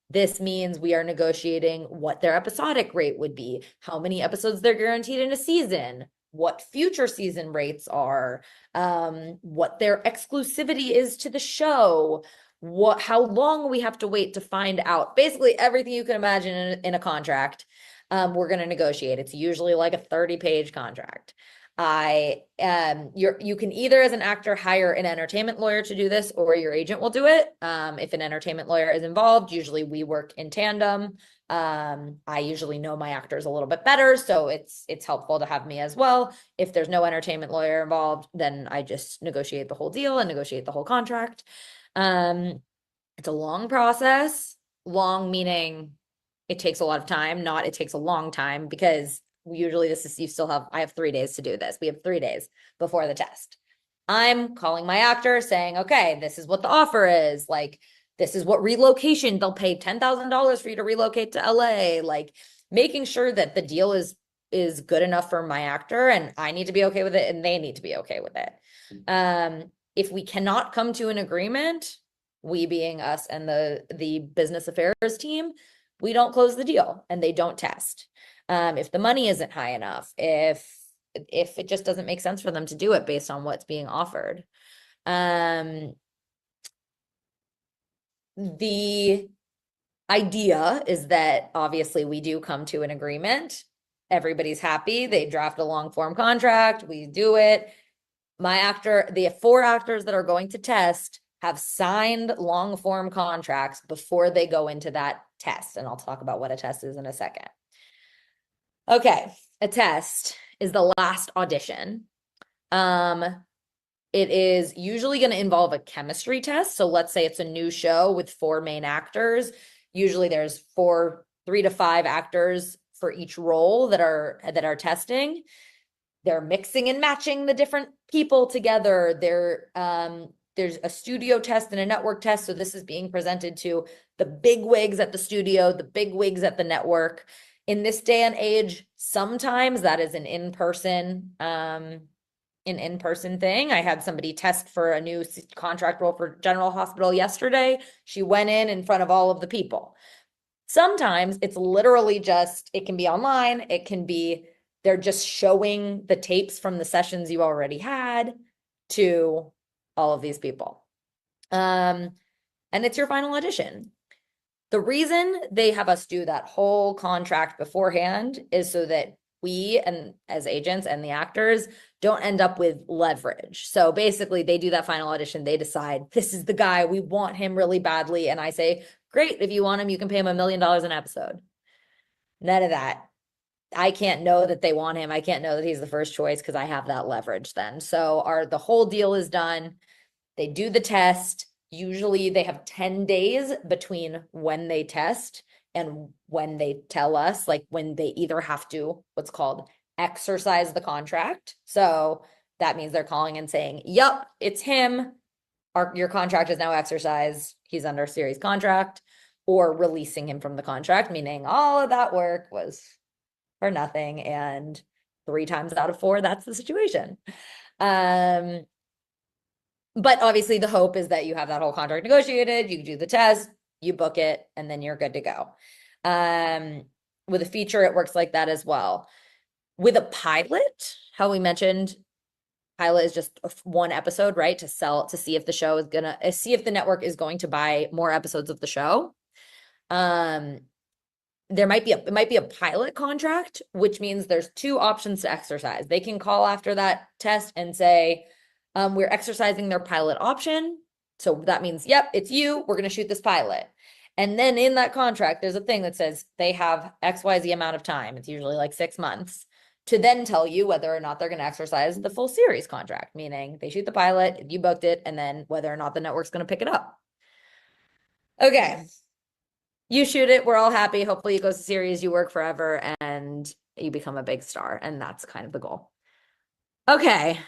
this means we are negotiating what their episodic rate would be, how many episodes they're guaranteed in a season, what future season rates are, what their exclusivity is to the show, how long we have to wait to find out. Basically, everything you can imagine in a contract, we're going to negotiate. It's usually like a 30-page contract. You can either as an actor hire an entertainment lawyer to do this, or your agent will do it. If an entertainment lawyer is involved, usually we work in tandem. I usually know my actors a little bit better, so it's helpful to have me as well. If there's no entertainment lawyer involved, then I just negotiate the whole deal and negotiate the whole contract. It's a long process. Long meaning it takes a lot of time, not it takes a long time, because usually I have 3 days to do this. We have 3 days before the test. I'm calling my actor saying, okay, this is what the offer is. Like, this is what relocation, they'll pay $10,000 for you to relocate to LA. Like, making sure that the deal is good enough for my actor, and I need to be okay with it and they need to be okay with it. If we cannot come to an agreement, we being us and the business affairs team, we don't close the deal and they don't test. If the money isn't high enough, if it just doesn't make sense for them to do it based on what's being offered. The idea is that obviously we do come to an agreement. Everybody's happy. They draft a long form contract. We do it. The 4 actors that are going to test have signed long form contracts before they go into that test. And I'll talk about what a test is in a second. Okay, a test is the last audition. It is usually going to involve a chemistry test. So let's say it's a new show with 4 main actors. Usually there's 3 to 5 actors for each role that are testing. They're mixing and matching the different people together. There's a studio test and a network test. So this is being presented to the big wigs at the studio, the big wigs at the network. In this day and age, sometimes that is an in-person thing. I had somebody test for a new contract role for General Hospital yesterday. She went in front of all of the people. Sometimes it's literally it can be online. It can be, they're just showing the tapes from the sessions you already had to all of these people. And it's your final audition. The reason they have us do that whole contract beforehand is so that we, and as agents and the actors, don't end up with leverage. So basically they do that final audition. They decide, this is the guy, we want him really badly. And I say, great, if you want him, you can pay him $1 million an episode. None of that. I can't know that they want him. I can't know that he's the first choice because I have that leverage then. So the whole deal is done. They do the test. Usually they have 10 days between when they test and when they tell us, like when they either have to, what's called exercise the contract. So that means they're calling and saying, yep, it's him. Your contract is now exercised. He's under series contract, or releasing him from the contract, meaning all of that work was for nothing. And 3 times out of 4, that's the situation. But obviously the hope is that you have that whole contract negotiated, you do the test, you book it, and then you're good to go. With a feature, it works like that as well. With a pilot, how we mentioned, pilot is just 1 episode, right? To see if the show is see if the network is going to buy more episodes of the show. It might be a pilot contract, which means there's 2 options to exercise. They can call after that test and say, we're exercising their pilot option. So that means, yep, it's you. We're going to shoot this pilot. And then in that contract, there's a thing that says they have XYZ amount of time. It's usually like 6 months to then tell you whether or not they're going to exercise the full series contract, meaning they shoot the pilot, you booked it, and then whether or not the network's going to pick it up. Okay. You shoot it. We're all happy. Hopefully it goes to series. You work forever and you become a big star. And that's kind of the goal. Okay.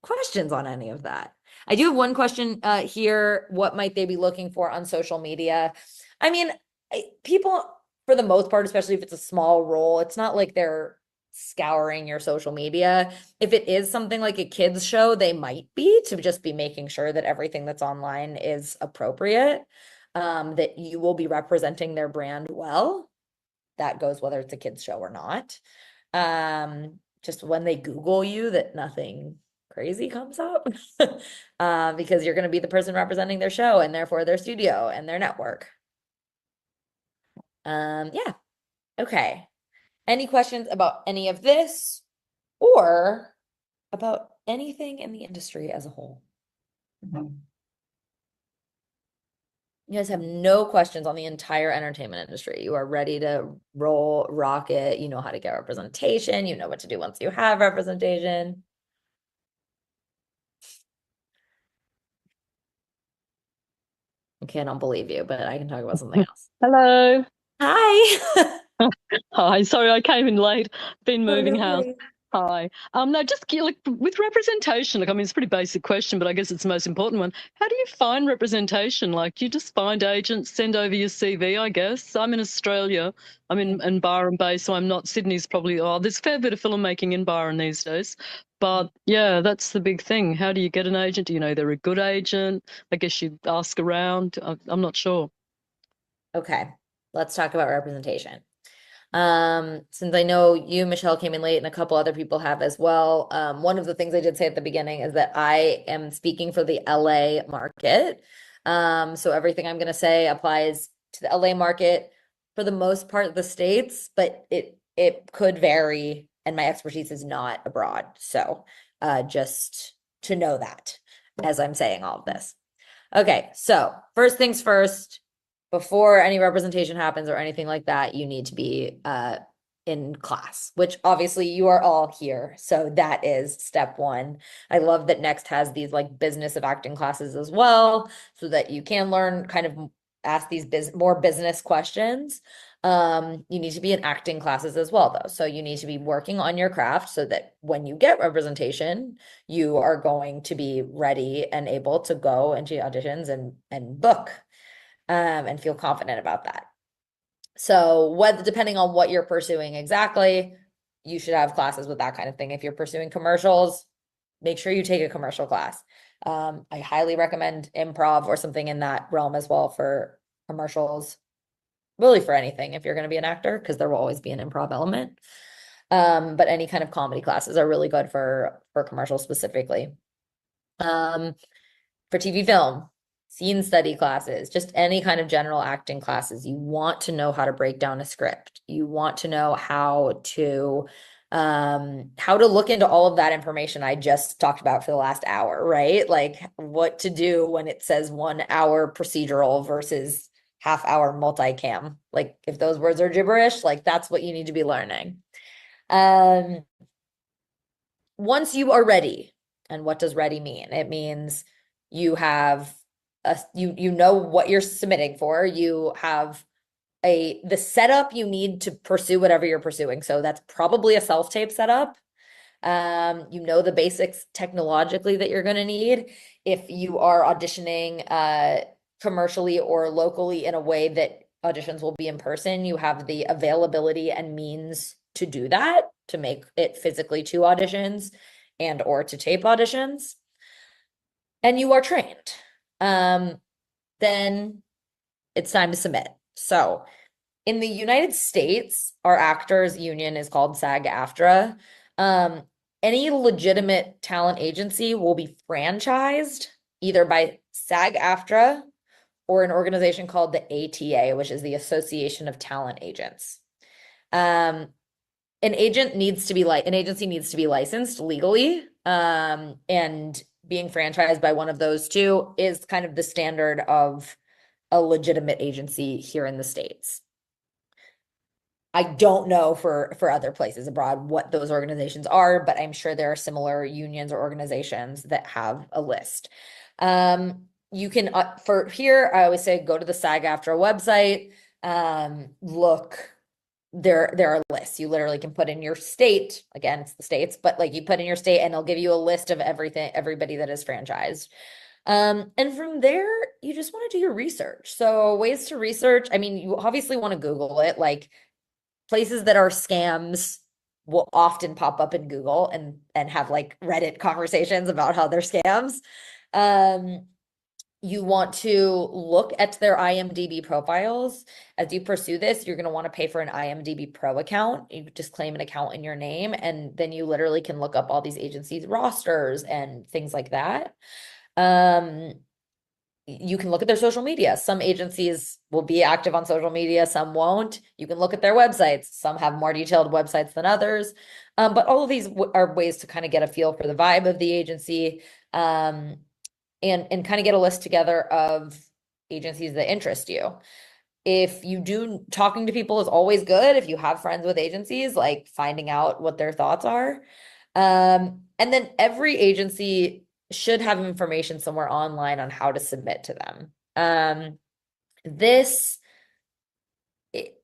Questions on any of that? I do have one question here. What might they be looking for on social media? I mean, people, for the most part, especially if it's a small role, it's not like they're scouring your social media. If it is something like a kids show, they might be to just be making sure that everything that's online is appropriate, that you will be representing their brand well. That goes whether it's a kids show or not. Just when they Google you, that nothing crazy comes up because you're going to be the person representing their show and therefore their studio and their network. Yeah. Okay. Any questions about any of this or about anything in the industry as a whole? You guys have no questions on the entire entertainment industry. You are ready to roll, rock it. You know how to get representation. You know what to do once you have representation. Okay, I don't believe you, but I can talk about something else. Hello. Hi. Hi. Sorry, I came in late. Been Oh, moving no house. worries. Hi. No, just like with representation. Like, I mean, it's a pretty basic question, but I guess it's the most important one. How do you find representation? Like, you just find agents, send over your CV. I guess I'm in Australia. I'm in Byron Bay, so I'm not. Sydney's probably. Oh, there's a fair bit of filmmaking in Byron these days. But yeah, that's the big thing. How do you get an agent? Do you know they're a good agent? I guess you ask around. I'm not sure. Okay, let's talk about representation. Since I know you, Michelle, came in late and a couple other people have as well. One of the things I did say at the beginning is that I am speaking for the LA market. So everything I'm going to say applies to the LA market for the most part, the States, but it could vary, and my expertise is not abroad. So just to know that as I'm saying all of this. Okay, so first things first, before any representation happens or anything like that, you need to be in class, which obviously you are all here. So that is step one. I love that Next has these like business of acting classes as well, so that you can learn kind of ask these more business questions. You need to be in acting classes as well, though. So you need to be working on your craft so that when you get representation, you are going to be ready and able to go into auditions and book and feel confident about that. So whether depending on what you're pursuing exactly, you should have classes with that kind of thing. If you're pursuing commercials, make sure you take a commercial class. I highly recommend improv or something in that realm as well for commercials, really for anything if you're going to be an actor, because there will always be an improv element. But any kind of comedy classes are really good for commercials specifically. For TV film, scene study classes, just any kind of general acting classes. You want to know how to break down a script. You want to know how to look into all of that information I just talked about for the last hour, right? Like what to do when it says 1 hour procedural versus half-hour multicam. Like if those words are gibberish, like that's what you need to be learning. Once you are ready, and what does ready mean? It means you have you know what you're submitting for. You have the setup you need to pursue whatever you're pursuing. So that's probably a self-tape setup. You know the basics technologically that you're going to need. If you are auditioning commercially or locally in a way that auditions will be in person, you have the availability and means to do that, to make it physically to auditions and or to tape auditions. And you are trained. Then it's time to submit. So in the United States, our actors union is called SAG-AFTRA. Any legitimate talent agency will be franchised either by SAG-AFTRA or an organization called the ATA, which is the Association of Talent Agents. An agency needs to be licensed legally, and being franchised by one of those two is kind of the standard of a legitimate agency here in the States. I don't know for other places abroad what those organizations are, but I'm sure there are similar unions or organizations that have a list. You can for here, I always say go to the SAG-AFTRA website. Look, there are lists. You literally can put in your state. Again, it's the states, but like you put in your state, and it'll give you a list of everybody that is franchised. And from there, you just want to do your research. So ways to research. I mean, you obviously want to Google it. Like places that are scams will often pop up in Google and have like Reddit conversations about how they're scams. You want to look at their IMDb profiles. As you pursue this, you're going to want to pay for an IMDb Pro account. You just claim an account in your name, and then you literally can look up all these agencies' rosters and things like that. You can look at their social media. Some agencies will be active on social media, some won't. You can look at their websites. Some have more detailed websites than others. But all of these are ways to kind of get a feel for the vibe of the agency, and kind of get a list together of agencies that interest you. If you do, talking to people is always good. If you have friends with agencies, like finding out what their thoughts are. And then every agency should have information somewhere online on how to submit to them. This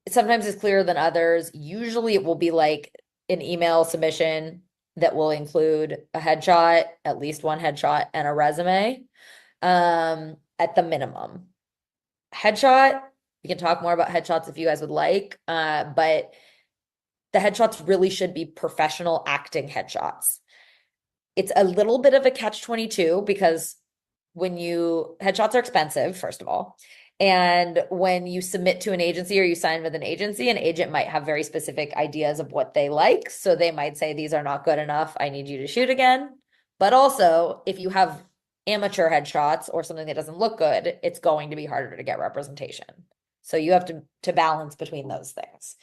sometimes is clearer than others. Usually it will be like an email submission that will include a headshot, at least one headshot, and a resume, at the minimum. Headshot, we can talk more about headshots if you guys would like, but the headshots really should be professional acting headshots. It's a little bit of a catch-22 because headshots are expensive, first of all. And when you submit to an agency or you sign with an agent might have very specific ideas of what they like. So they might say, these are not good enough. I need you to shoot again. But also, if you have amateur headshots or something that doesn't look good, it's going to be harder to get representation. So you have to balance between those things.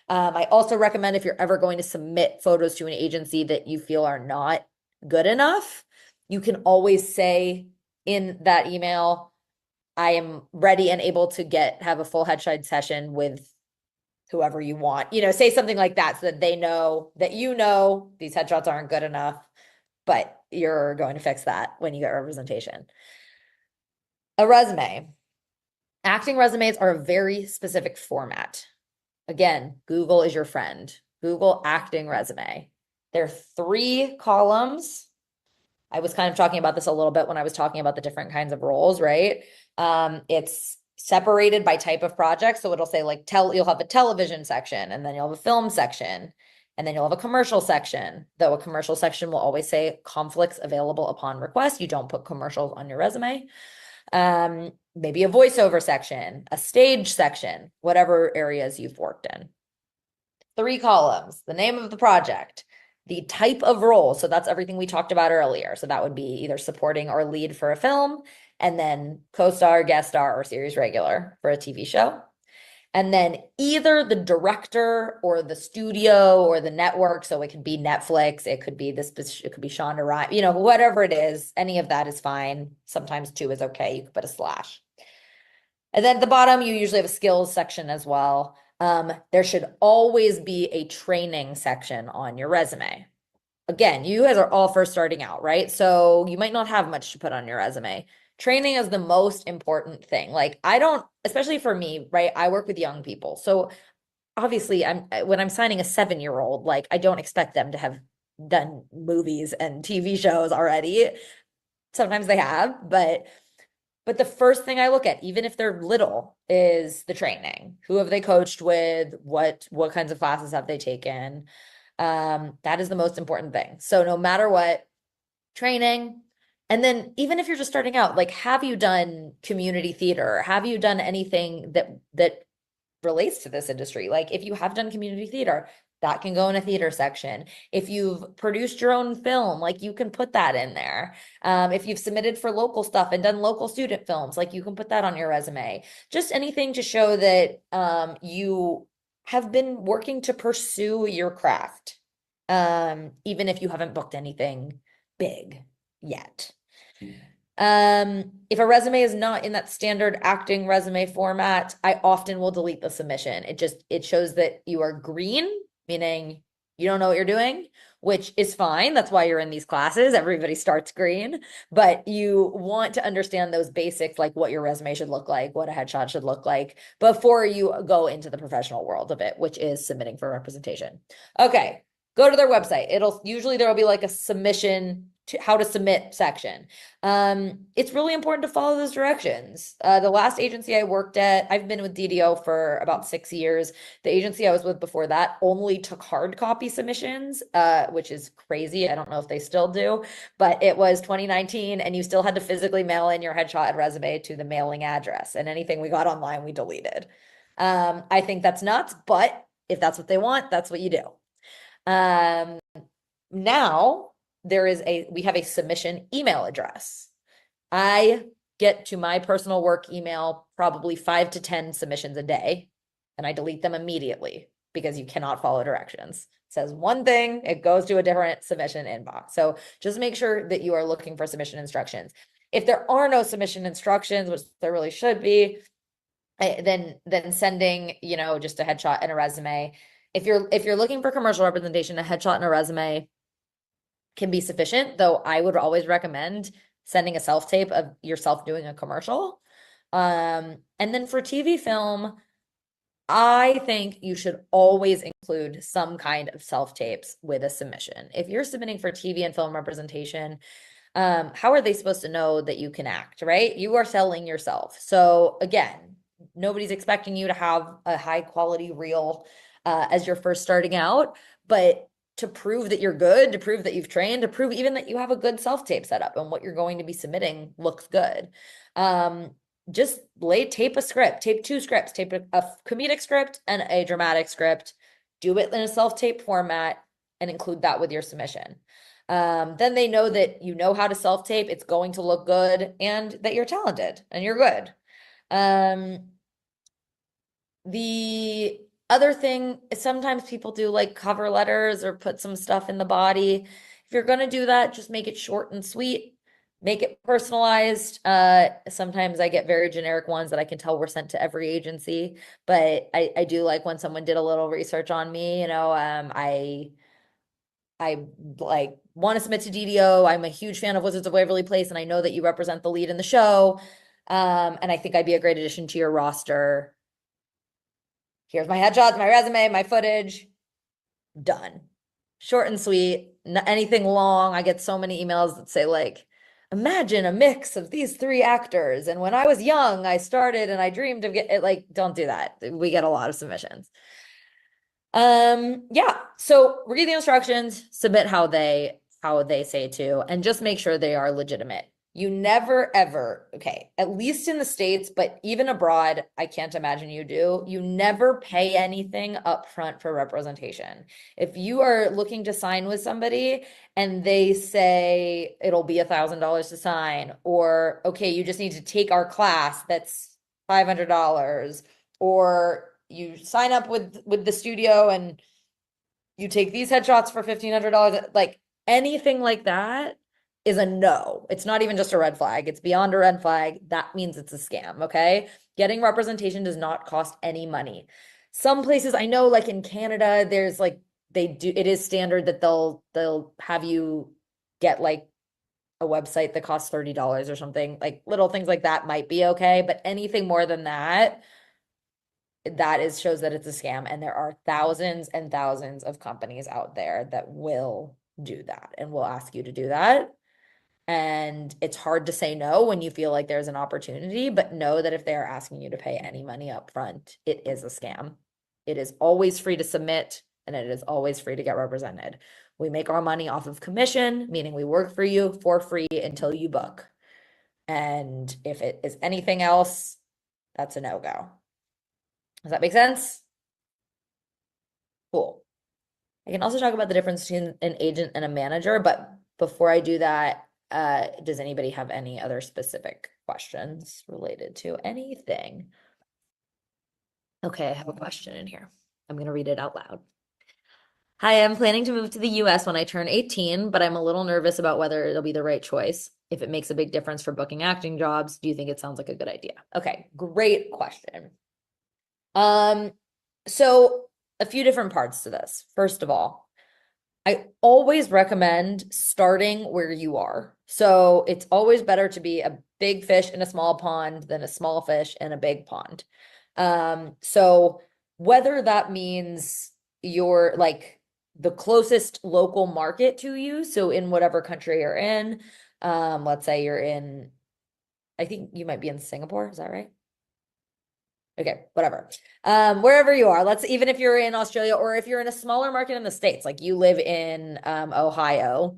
I also recommend if you're ever going to submit photos to an agency that you feel are not good enough, you can always say in that email, I am ready and able to have a full headshot session with whoever you want. Say something like that so that they know that these headshots aren't good enough, but you're going to fix that when you get representation. A resume. Acting resumes are a very specific format. Again, Google is your friend. Google acting resume. There are 3 columns. I was kind of talking about this a little bit when I was talking about the different kinds of roles, right? It's separated by type of project. So it'll say like you'll have a television section, and then you'll have a film section, and then you'll have a commercial section, though a commercial section will always say conflicts available upon request. You don't put commercials on your resume. Maybe a voiceover section, a stage section, whatever areas you've worked in. 3 columns, the name of the project, the type of role. So that's everything we talked about earlier. So that would be either supporting or lead for a film, and then co-star, guest star, or series regular for a TV show. And then either the director or the studio or the network. So it could be Netflix, it could be Shonda Rhimes, whatever it is, any of that is fine. Sometimes 2 is okay. You could put a slash. And then at the bottom, you usually have a skills section as well. There should always be a training section on your resume. Again, you guys are all first starting out, right? So you might not have much to put on your resume. Training is the most important thing. Like especially for me, right? I work with young people. So obviously when I'm signing a 7-year-old, like I don't expect them to have done movies and TV shows already. Sometimes they have, but the first thing I look at, even if they're little, is the training. Who have they coached with? What kinds of classes have they taken? That is the most important thing. So no matter what, training. And then even if you're just starting out, like, have you done community theater? Have you done anything that relates to this industry? Like if you have done community theater, that can go in a theater section. If you've produced your own film, like you can put that in there. If you've submitted for local stuff and done local student films, like you can put that on your resume. Just anything to show that you have been working to pursue your craft, even if you haven't booked anything big yet. If a resume is not in that standard acting resume format, I often will delete the submission. It shows that you are green, meaning you don't know what you're doing, which is fine. That's why you're in these classes. Everybody starts green, but you want to understand those basics, like what your resume should look like, what a headshot should look like before you go into the professional world of it, which is submitting for representation. Okay, go to their website. There will be like a submission to how to submit section. It's really important to follow those directions. The last agency I worked at, I've been with DDO for about 6 years. The agency I was with before that only took hard copy submissions, which is crazy. I don't know if they still do, but it was 2019 and you still had to physically mail in your headshot and resume to the mailing address, and anything we got online, we deleted. I think that's nuts, but if that's what they want, that's what you do. Now we have a submission email address. I get to my personal work email probably 5 to 10 submissions a day, and I delete them immediately because you cannot follow directions. It says one thing, it goes to a different submission inbox. So just make sure that you are looking for submission instructions. If there are no submission instructions, which there really should be, then sending, just a headshot and a resume. If you're looking for commercial representation, a headshot and a resume can be sufficient, though I would always recommend sending a self-tape of yourself doing a commercial. And then for TV film, I think you should always include some kind of self-tapes with a submission. If you're submitting for TV and film representation, how are they supposed to know that you can act, right? You are selling yourself. So again, nobody's expecting you to have a high quality reel as you're first starting out, but to prove that you're good, to prove that you've trained, to prove even that you have a good self-tape setup and what you're going to be submitting looks good. Just tape a script, tape 2 scripts, tape a comedic script and a dramatic script, do it in a self-tape format and include that with your submission. Then they know that you know how to self-tape, it's going to look good, and that you're talented and you're good. The other thing is sometimes people do like cover letters or put some stuff in the body. If you're going to do that, just make it short and sweet, make it personalized. Sometimes I get very generic ones that I can tell were sent to every agency, but I do like when someone did a little research on me, I like want to submit to DDO. I'm a huge fan of Wizards of Waverly Place, and I know that you represent the lead in the show. And I think I'd be a great addition to your roster. Here's my headshots, my resume, my footage. Done. Short and sweet. Not anything long. I get so many emails that say like, imagine a mix of these 3 actors. And when I was young, I started and I dreamed of get it. Like, don't do that. We get a lot of submissions. Yeah. So read the instructions, submit how they say to, and just make sure they are legitimate. You never ever, okay, at least in the States, but even abroad, I can't imagine you do. You never pay anything upfront for representation. If you are looking to sign with somebody and they say it'll be $1,000 to sign, or okay, you just need to take our class, that's $500, or you sign up with the studio and you take these headshots for $1,500, like anything like that is a no. It's not even just a red flag. It's beyond a red flag. That means it's a scam, okay? Getting representation does not cost any money. Some places I know, like in Canada, there's like it is standard that they'll have you get like a website that costs $30 or something. Like little things like that might be okay, but anything more than that shows that it's a scam, and there are thousands and thousands of companies out there that will do that and will ask you to do that. And it's hard to say no when you feel like there's an opportunity, but know that if they are asking you to pay any money up front, it is a scam. It is always free to submit, and it is always free to get represented. We make our money off of commission, meaning we work for you for free until you book. And if it is anything else, that's a no-go. Does that make sense? Cool. I can also talk about the difference between an agent and a manager, but before I do that, does anybody have any other specific questions related to anything? Okay, I have a question in here. I'm going to read it out loud. Hi, I'm planning to move to the US when I turn 18, but I'm a little nervous about whether it'll be the right choice. if it makes a big difference for booking acting jobs, do you think it sounds like a good idea? Okay, great question. So a few different parts to this. First of all, I always recommend starting where you are. So it's always better to be a big fish in a small pond than a small fish in a big pond. So whether that means you're like the closest local market to you, so in whatever country you're in, let's say you're in, I think you might be in Singapore, is that right? Okay, whatever. Wherever you are, even if you're in Australia or if you're in a smaller market in the States, like you live in Ohio,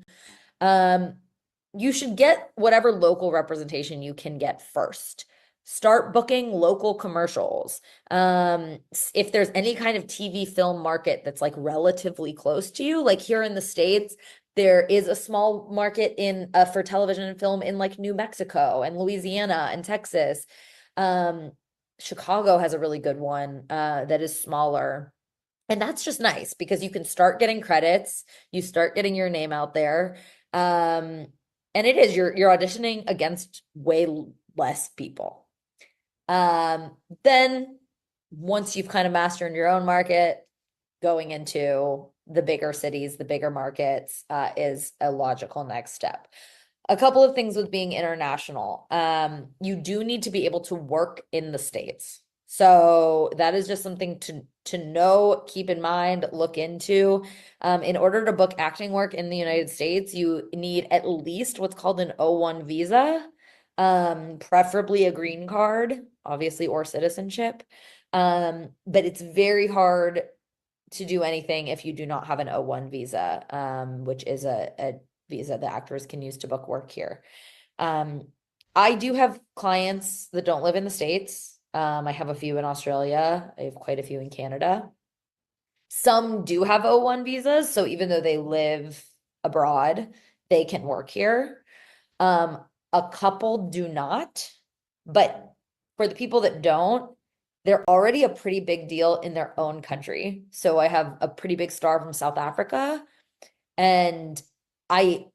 you should get whatever local representation you can get first. Start booking local commercials. If there's any kind of TV film market that's like relatively close to you, like here in the States, there is a small market in for television and film in like New Mexico and Louisiana and Texas. Chicago has a really good one that is smaller. And that's just nice because you can start getting credits, you start getting your name out there. And it is, you're auditioning against way less people. Then once you've kind of mastered your own market, going into the bigger cities, the bigger markets is a logical next step. A couple of things with being international. You do need to be able to work in the States. So that is just something to know, keep in mind, look into. In order to book acting work in the United States, you need at least what's called an O1 visa, preferably a green card, obviously, or citizenship. But it's very hard to do anything if you do not have an O1 visa, which is a visa the actors can use to book work here. I do have clients that don't live in the States. I have a few in Australia. I have quite a few in Canada. Some do have O1 visas, so even though they live abroad, they can work here. A couple do not, but for the people that don't, they're already a pretty big deal in their own country. So I have a pretty big star from South Africa, and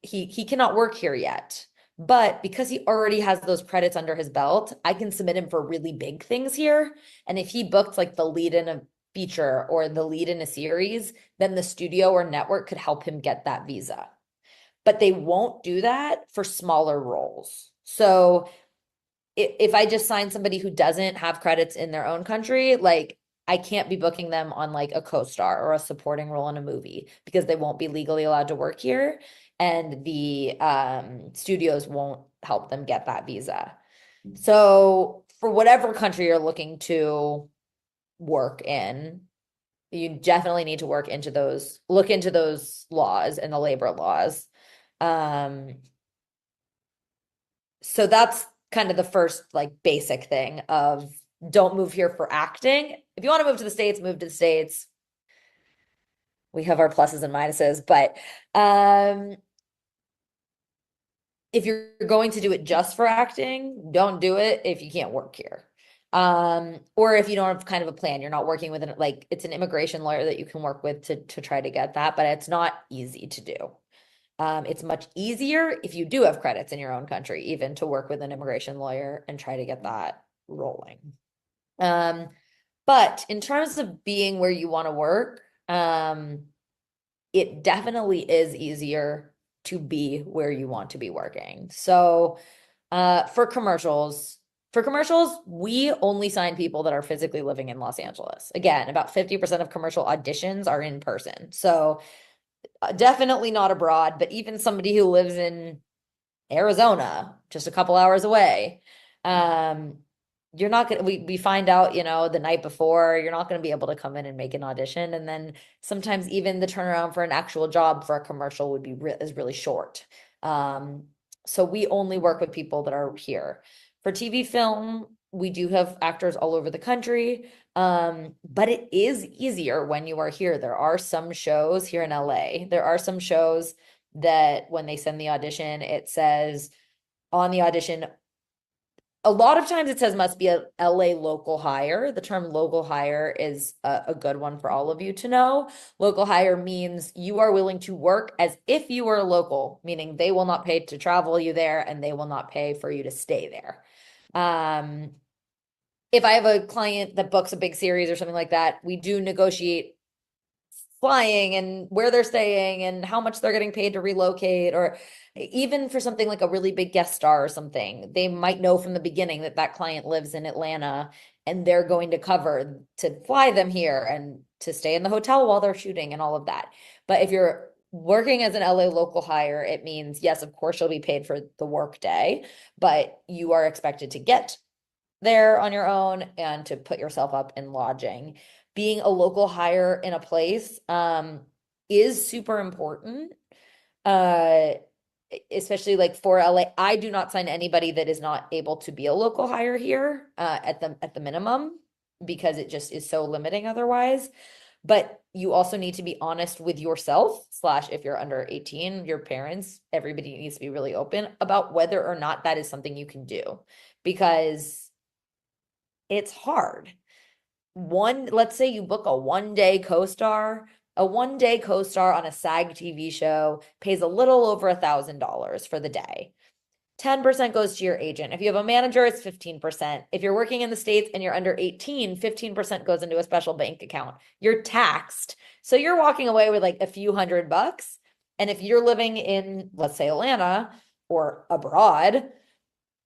he cannot work here yet. But because he already has those credits under his belt, I can submit him for really big things here. And if he booked like the lead in a feature or the lead in a series, then the studio or network could help him get that visa. But they won't do that for smaller roles. So if I just sign somebody who doesn't have credits in their own country, like I can't be booking them on like a co-star or a supporting role in a movie because they won't be legally allowed to work here, and the studios won't help them get that visa. So for whatever country you're looking to work in, you definitely need to look into those laws and the labor laws. So that's kind of the first like basic thing of don't move here for acting. If you want to move to the States, move to the States. We have our pluses and minuses, but if you're going to do it just for acting, don't do it if you can't work here. Or if you don't have kind of a plan, you're not working with it's an immigration lawyer that you can work with to try to get that, but it's not easy to do. It's much easier if you do have credits in your own country, even to work with an immigration lawyer and try to get that rolling. But in terms of being where you want to work, it definitely is easier to be where you want to be working. So for commercials, we only sign people that are physically living in Los Angeles. Again, about 50% of commercial auditions are in person. So definitely not abroad, but even somebody who lives in Arizona, just a couple hours away, you're not gonna, we find out, the night before, you're not gonna be able to come in and make an audition. And then sometimes even the turnaround for an actual job for a commercial would be is really short. So we only work with people that are here. For TV film, we do have actors all over the country, but it is easier when you are here. There are some shows here in LA. There are some shows that when they send the audition, it says on the audition, a lot of times it says must be a LA local hire. The term local hire is a good one for all of you to know. Local hire means you are willing to work as if you were local, meaning they will not pay to travel you there and they will not pay for you to stay there. If I have a client that books a big series or something like that, we do negotiate flying and where they're staying and how much they're getting paid to relocate, or even for something like a really big guest star or something, they might know from the beginning that that client lives in Atlanta and they're going to cover to fly them here and to stay in the hotel while they're shooting and all of that. But if you're working as an LA local hire, it means, yes, of course, you'll be paid for the work day, but you are expected to get there on your own and to put yourself up in lodging. Being a local hire in a place is super important. Especially like for LA, I do not sign anybody that is not able to be a local hire here at the minimum, because it just is so limiting otherwise. But you also need to be honest with yourself, slash, if you're under 18, your parents, everybody needs to be really open about whether or not that is something you can do, because it's hard. Let's say you book a one-day co-star. A one-day co-star on a SAG TV show pays a little over $1,000 for the day. 10% goes to your agent. If you have a manager, it's 15%. If you're working in the States and you're under 18, 15% goes into a special bank account. You're taxed. So you're walking away with like a few $100. And if you're living in, let's say, Atlanta or abroad,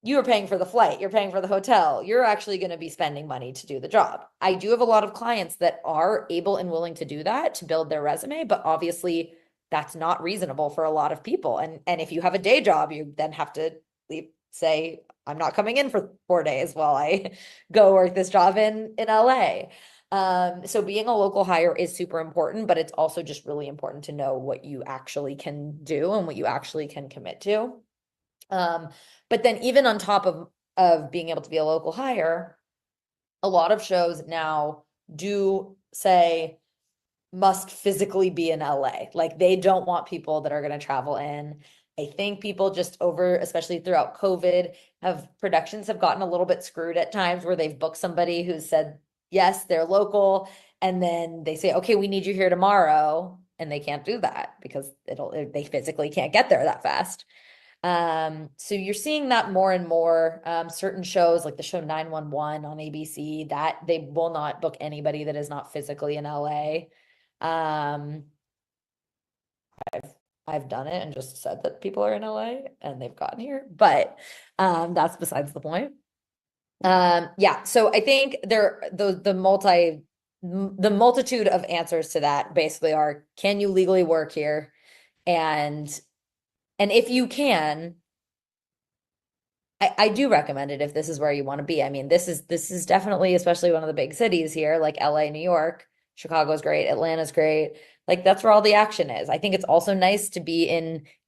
you are paying for the flight, you're paying for the hotel, you're actually going to be spending money to do the job. I do have a lot of clients that are able and willing to do that to build their resume, but obviously that's not reasonable for a lot of people. And if you have a day job, you then have to say, I'm not coming in for 4 days while I go work this job in LA. So being a local hire is super important, but it's also just really important to know what you actually can do and what you actually can commit to. But then even on top of being able to be a local hire, a lot of shows now do say must physically be in LA. Like they don't want people that are going to travel in. I think people just especially throughout COVID, productions have gotten a little bit screwed at times where they've booked somebody who said, yes, they're local. And then they say, okay, we need you here tomorrow. And they can't do that because they physically can't get there that fast. So you're seeing that more and more. Certain shows like the show 911 on ABC, that they will not book anybody that is not physically in LA. I've done it and just said that people are in LA and they've gotten here, but that's besides the point. Yeah, so I think the multitude of answers to that basically are, can you legally work here? And if you can, I do recommend it if this is where you want to be. I mean, this is definitely, especially one of the big cities here, like LA, New York, Chicago's great, Atlanta's great. Like that's where all the action is. I think it's also nice to be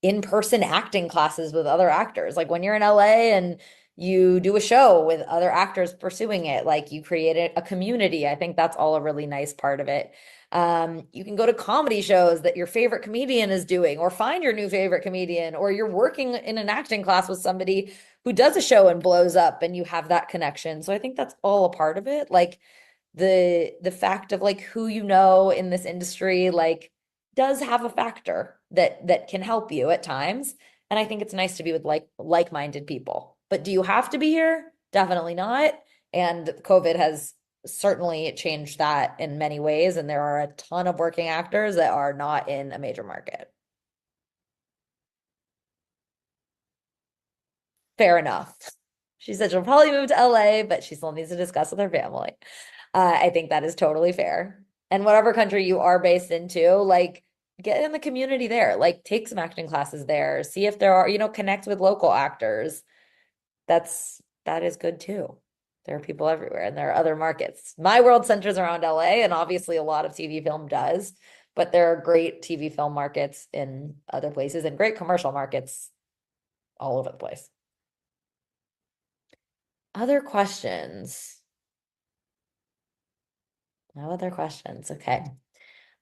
in-person acting classes with other actors. Like when you're in LA and you do a show with other actors pursuing it, like you create a community. I think that's all a really nice part of it. You can go to comedy shows that your favorite comedian is doing, or find your new favorite comedian, or you're working in an acting class with somebody who does a show and blows up and you have that connection. So I think that's all a part of it. Like the fact of like who you know in this industry like does have a factor that can help you at times. And I think it's nice to be with like-minded people. But do you have to be here? Definitely not. And COVID has certainly changed that in many ways. And there are a ton of working actors that are not in a major market. Fair enough. She said she'll probably move to LA, but she still needs to discuss with her family. I think that is totally fair. And whatever country you are based into, like get in the community there, like take some acting classes there, see if there are, connect with local actors. That is good too. There are people everywhere and there are other markets. My world centers around LA, and obviously a lot of TV film does, but there are great TV film markets in other places and great commercial markets all over the place. Other questions? No other questions. Okay.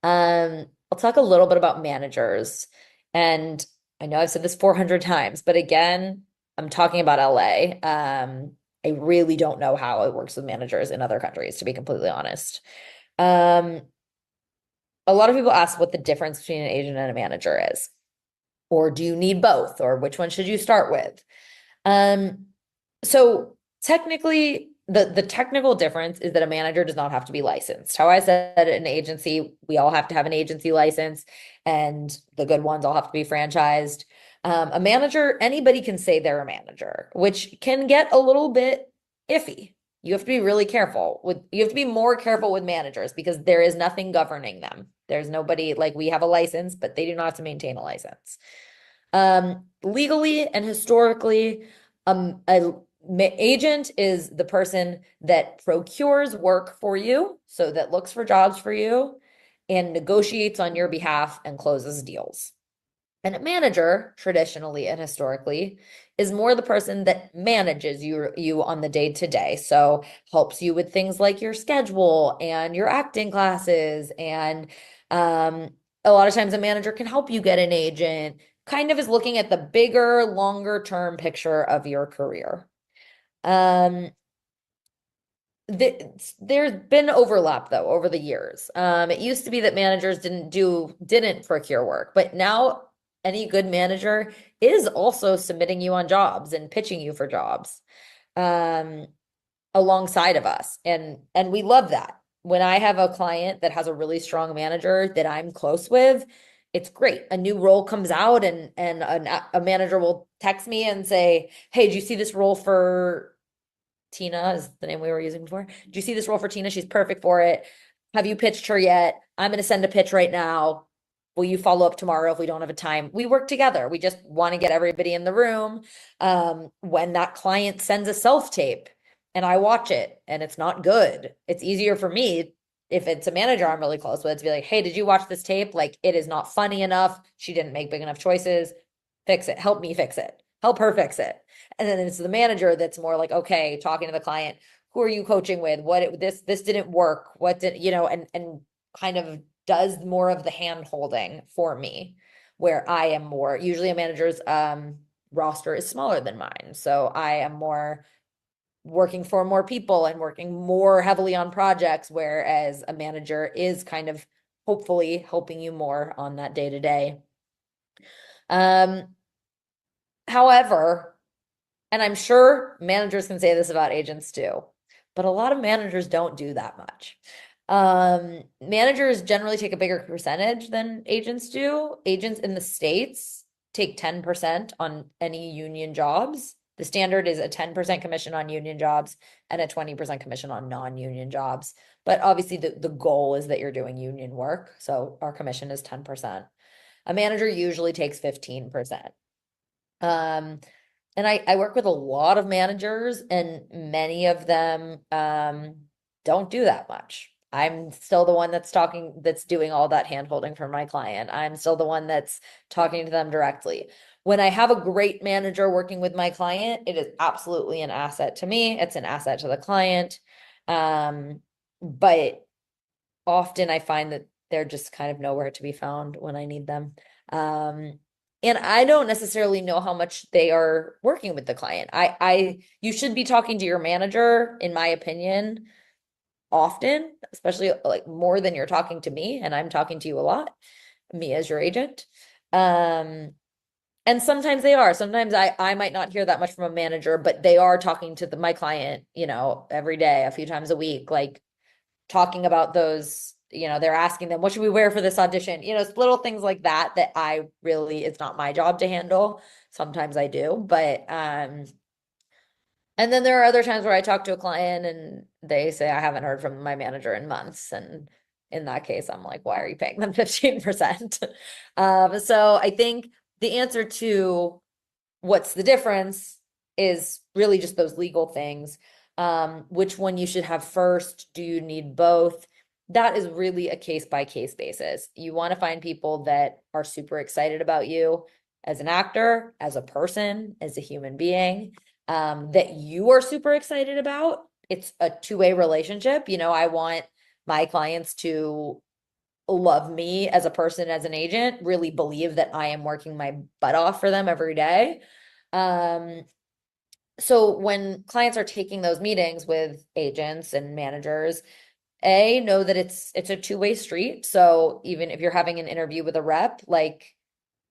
I'll talk a little bit about managers. And I know I've said this 400 times, but again, I'm talking about LA. I really don't know how it works with managers in other countries, to be completely honest. A lot of people ask what the difference between an agent and a manager is, or do you need both, or which one should you start with? So technically, the technical difference is that a manager does not have to be licensed. How I said an agency, we all have to have an agency license, and the good ones all have to be franchised. A manager, anybody can say they're a manager, which can get a little bit iffy. You have to be really careful with, you have to be more careful with managers because there is nothing governing them. There's nobody, like, we have a license, but they do not have to maintain a license. Legally and historically, a agent is the person that procures work for you, so that looks for jobs for you and negotiates on your behalf and closes deals. And a manager, traditionally and historically, is more the person that manages you on the day to day. So helps you with things like your schedule and your acting classes. And a lot of times a manager can help you get an agent, kind of is looking at the bigger, longer term picture of your career. There's been overlap though over the years. It used to be that managers didn't procure work, but now any good manager is also submitting you on jobs and pitching you for jobs alongside of us. And we love that. When I have a client that has a really strong manager that I'm close with, it's great. A new role comes out and a manager will text me and say, "Hey, did you see this role for Tina?" Is the name we were using before. "Do you see this role for Tina? She's perfect for it. Have you pitched her yet? I'm going to send a pitch right now. Will you follow up tomorrow if we don't have a time?" We work together. We just want to get everybody in the room. When that client sends a self-tape and I watch it and it's not good, it's easier for me, if it's a manager I'm really close with, to be like, "Hey, did you watch this tape? Like, it is not funny enough. She didn't make big enough choices. Fix it. Help me fix it. Help her fix it." And then it's the manager that's more like, okay, talking to the client, "Who are you coaching with? This didn't work. What did, and kind of does more of the hand holding for me, where I am more, usually a manager's roster is smaller than mine. So I am more working for more people and working more heavily on projects, whereas a manager is kind of hopefully helping you more on that day to day. However, and I'm sure managers can say this about agents too, but a lot of managers don't do that much. Managers generally take a bigger percentage than agents do. Agents in the States take 10% on any union jobs. The standard is a 10% commission on union jobs and a 20% commission on non-union jobs. But obviously the goal is that you're doing union work. So our commission is 10%. A manager usually takes 15%. And I work with a lot of managers, and many of them don't do that much. I'm still the one that's doing all that hand holding for my client. I'm still the one that's talking to them directly. When I have a great manager working with my client, it is absolutely an asset to me. It's an asset to the client. But often I find that they're just kind of nowhere to be found when I need them. And I don't necessarily know how much they are working with the client. You should be talking to your manager, in my opinion, often, especially like more than you're talking to me, and I'm talking to you a lot, me as your agent. And sometimes they are. Sometimes I might not hear that much from a manager, but they are talking to my client, every day, a few times a week, like talking about those, they're asking them, "What should we wear for this audition?" It's little things like that it's not my job to handle. Sometimes I do, but and then there are other times where I talk to a client and they say, "I haven't heard from my manager in months." And in that case, I'm like, "Why are you paying them 15%?" So I think the answer to what's the difference is really just those legal things. Which one you should have first? Do you need both? That is really a case by case basis. You want to find people that are super excited about you as an actor, as a person, as a human being, that you are super excited about. It's a two-way relationship. I want my clients to love me as a person, as an agent, really believe that I am working my butt off for them every day. So when clients are taking those meetings with agents and managers, know that it's a two-way street. So even if you're having an interview with a rep, like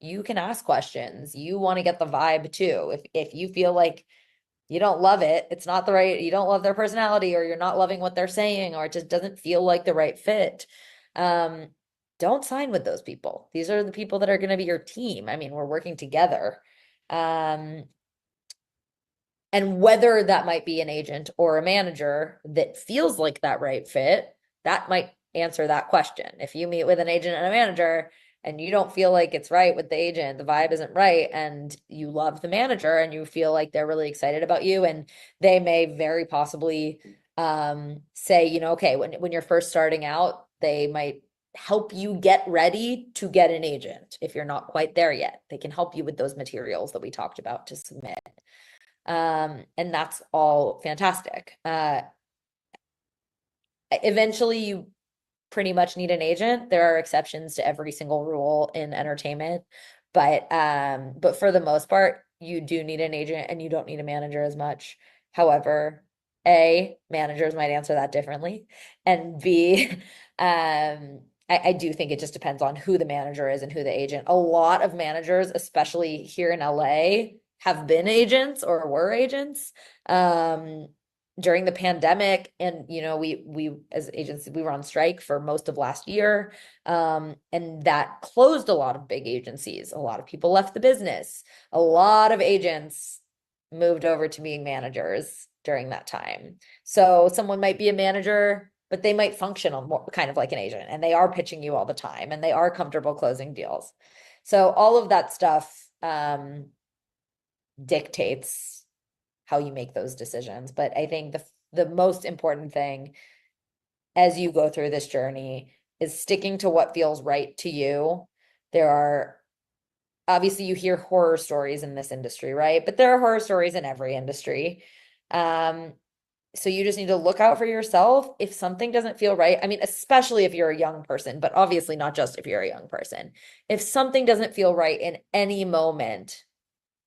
you can ask questions. You want to get the vibe too. If you feel like you don't love it, it's not the right, you don't love their personality, or you're not loving what they're saying, or it just doesn't feel like the right fit, don't sign with those people. These are the people that are going to be your team. I mean, we're working together. And whether that might be an agent or a manager that feels like that right fit, that might answer that question. If you meet with an agent and a manager and you don't feel like it's right with the agent, the vibe isn't right, and you love the manager and you feel like they're really excited about you, and they may very possibly say, you know, okay, when you're first starting out, they might help you get ready to get an agent. If you're not quite there yet, they can help you with those materials that we talked about to submit. And that's all fantastic. Eventually you pretty much need an agent. There are exceptions to every single rule in entertainment, but for the most part, you do need an agent and you don't need a manager as much. However, managers might answer that differently, and B, I do think it just depends on who the manager is and who the agent. A lot of managers, especially here in LA, have been agents or were agents during the pandemic. And, you know, we as agents, we were on strike for most of last year. And that closed a lot of big agencies. A lot of people left the business. A lot of agents moved over to being managers during that time. So someone might be a manager, but they might function on more kind of like an agent, and they are pitching you all the time and they are comfortable closing deals. So all of that stuff dictates how you make those decisions. But I think the most important thing as you go through this journey is sticking to what feels right to you. There are obviously, you hear horror stories in this industry, right? But there are horror stories in every industry. So you just need to look out for yourself. If something doesn't feel right, I mean, especially if you're a young person, but obviously not just if you're a young person. If something doesn't feel right in any moment,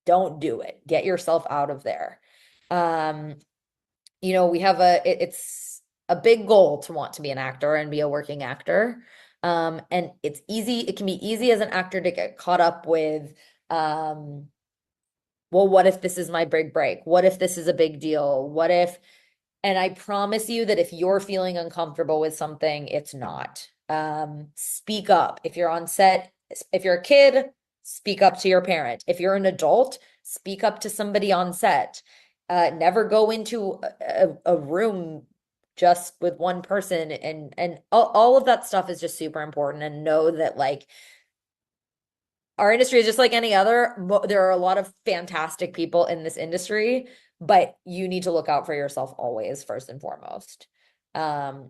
don't do it. Get yourself out of there. You know, we have it's a big goal to want to be an actor and be a working actor. And it's easy, it can be easy as an actor to get caught up with, well, what if this is my big break? What if this is a big deal? What if, and I promise you that if you're feeling uncomfortable with something, it's not. Speak up. If you're on set, if you're a kid, speak up to your parent. If you're an adult, speak up to somebody on set. Never go into a room just with one person, and all of that stuff is just super important. And know that, like, our industry is just like any other. There are a lot of fantastic people in this industry, but you need to look out for yourself always, first and foremost.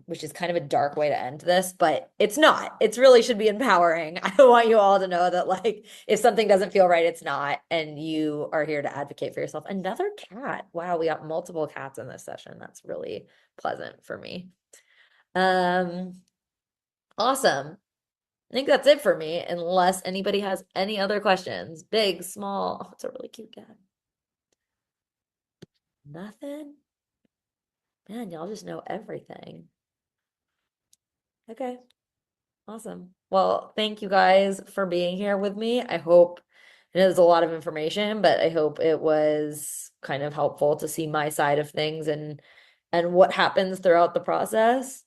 Which is kind of a dark way to end this, but it's not. It's really should be empowering. I want you all to know that, like, if something doesn't feel right, it's not, and you are here to advocate for yourself. Another cat. Wow, we got multiple cats in this session. That's really pleasant for me. Awesome. I think that's it for me, unless anybody has any other questions. Big, small. Oh, it's a really cute cat. Nothing? Man, y'all just know everything. Okay. Awesome. Well, thank you guys for being here with me. I hope it is a lot of information, but I hope it was kind of helpful to see my side of things and what happens throughout the process.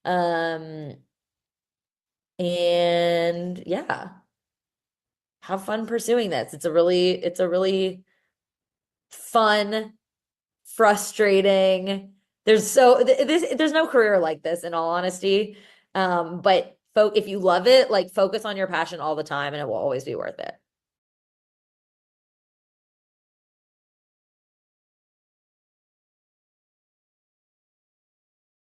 And yeah, have fun pursuing this. It's a really fun, frustrating. There's no career like this, in all honesty. But if you love it, like, focus on your passion all the time and it will always be worth it.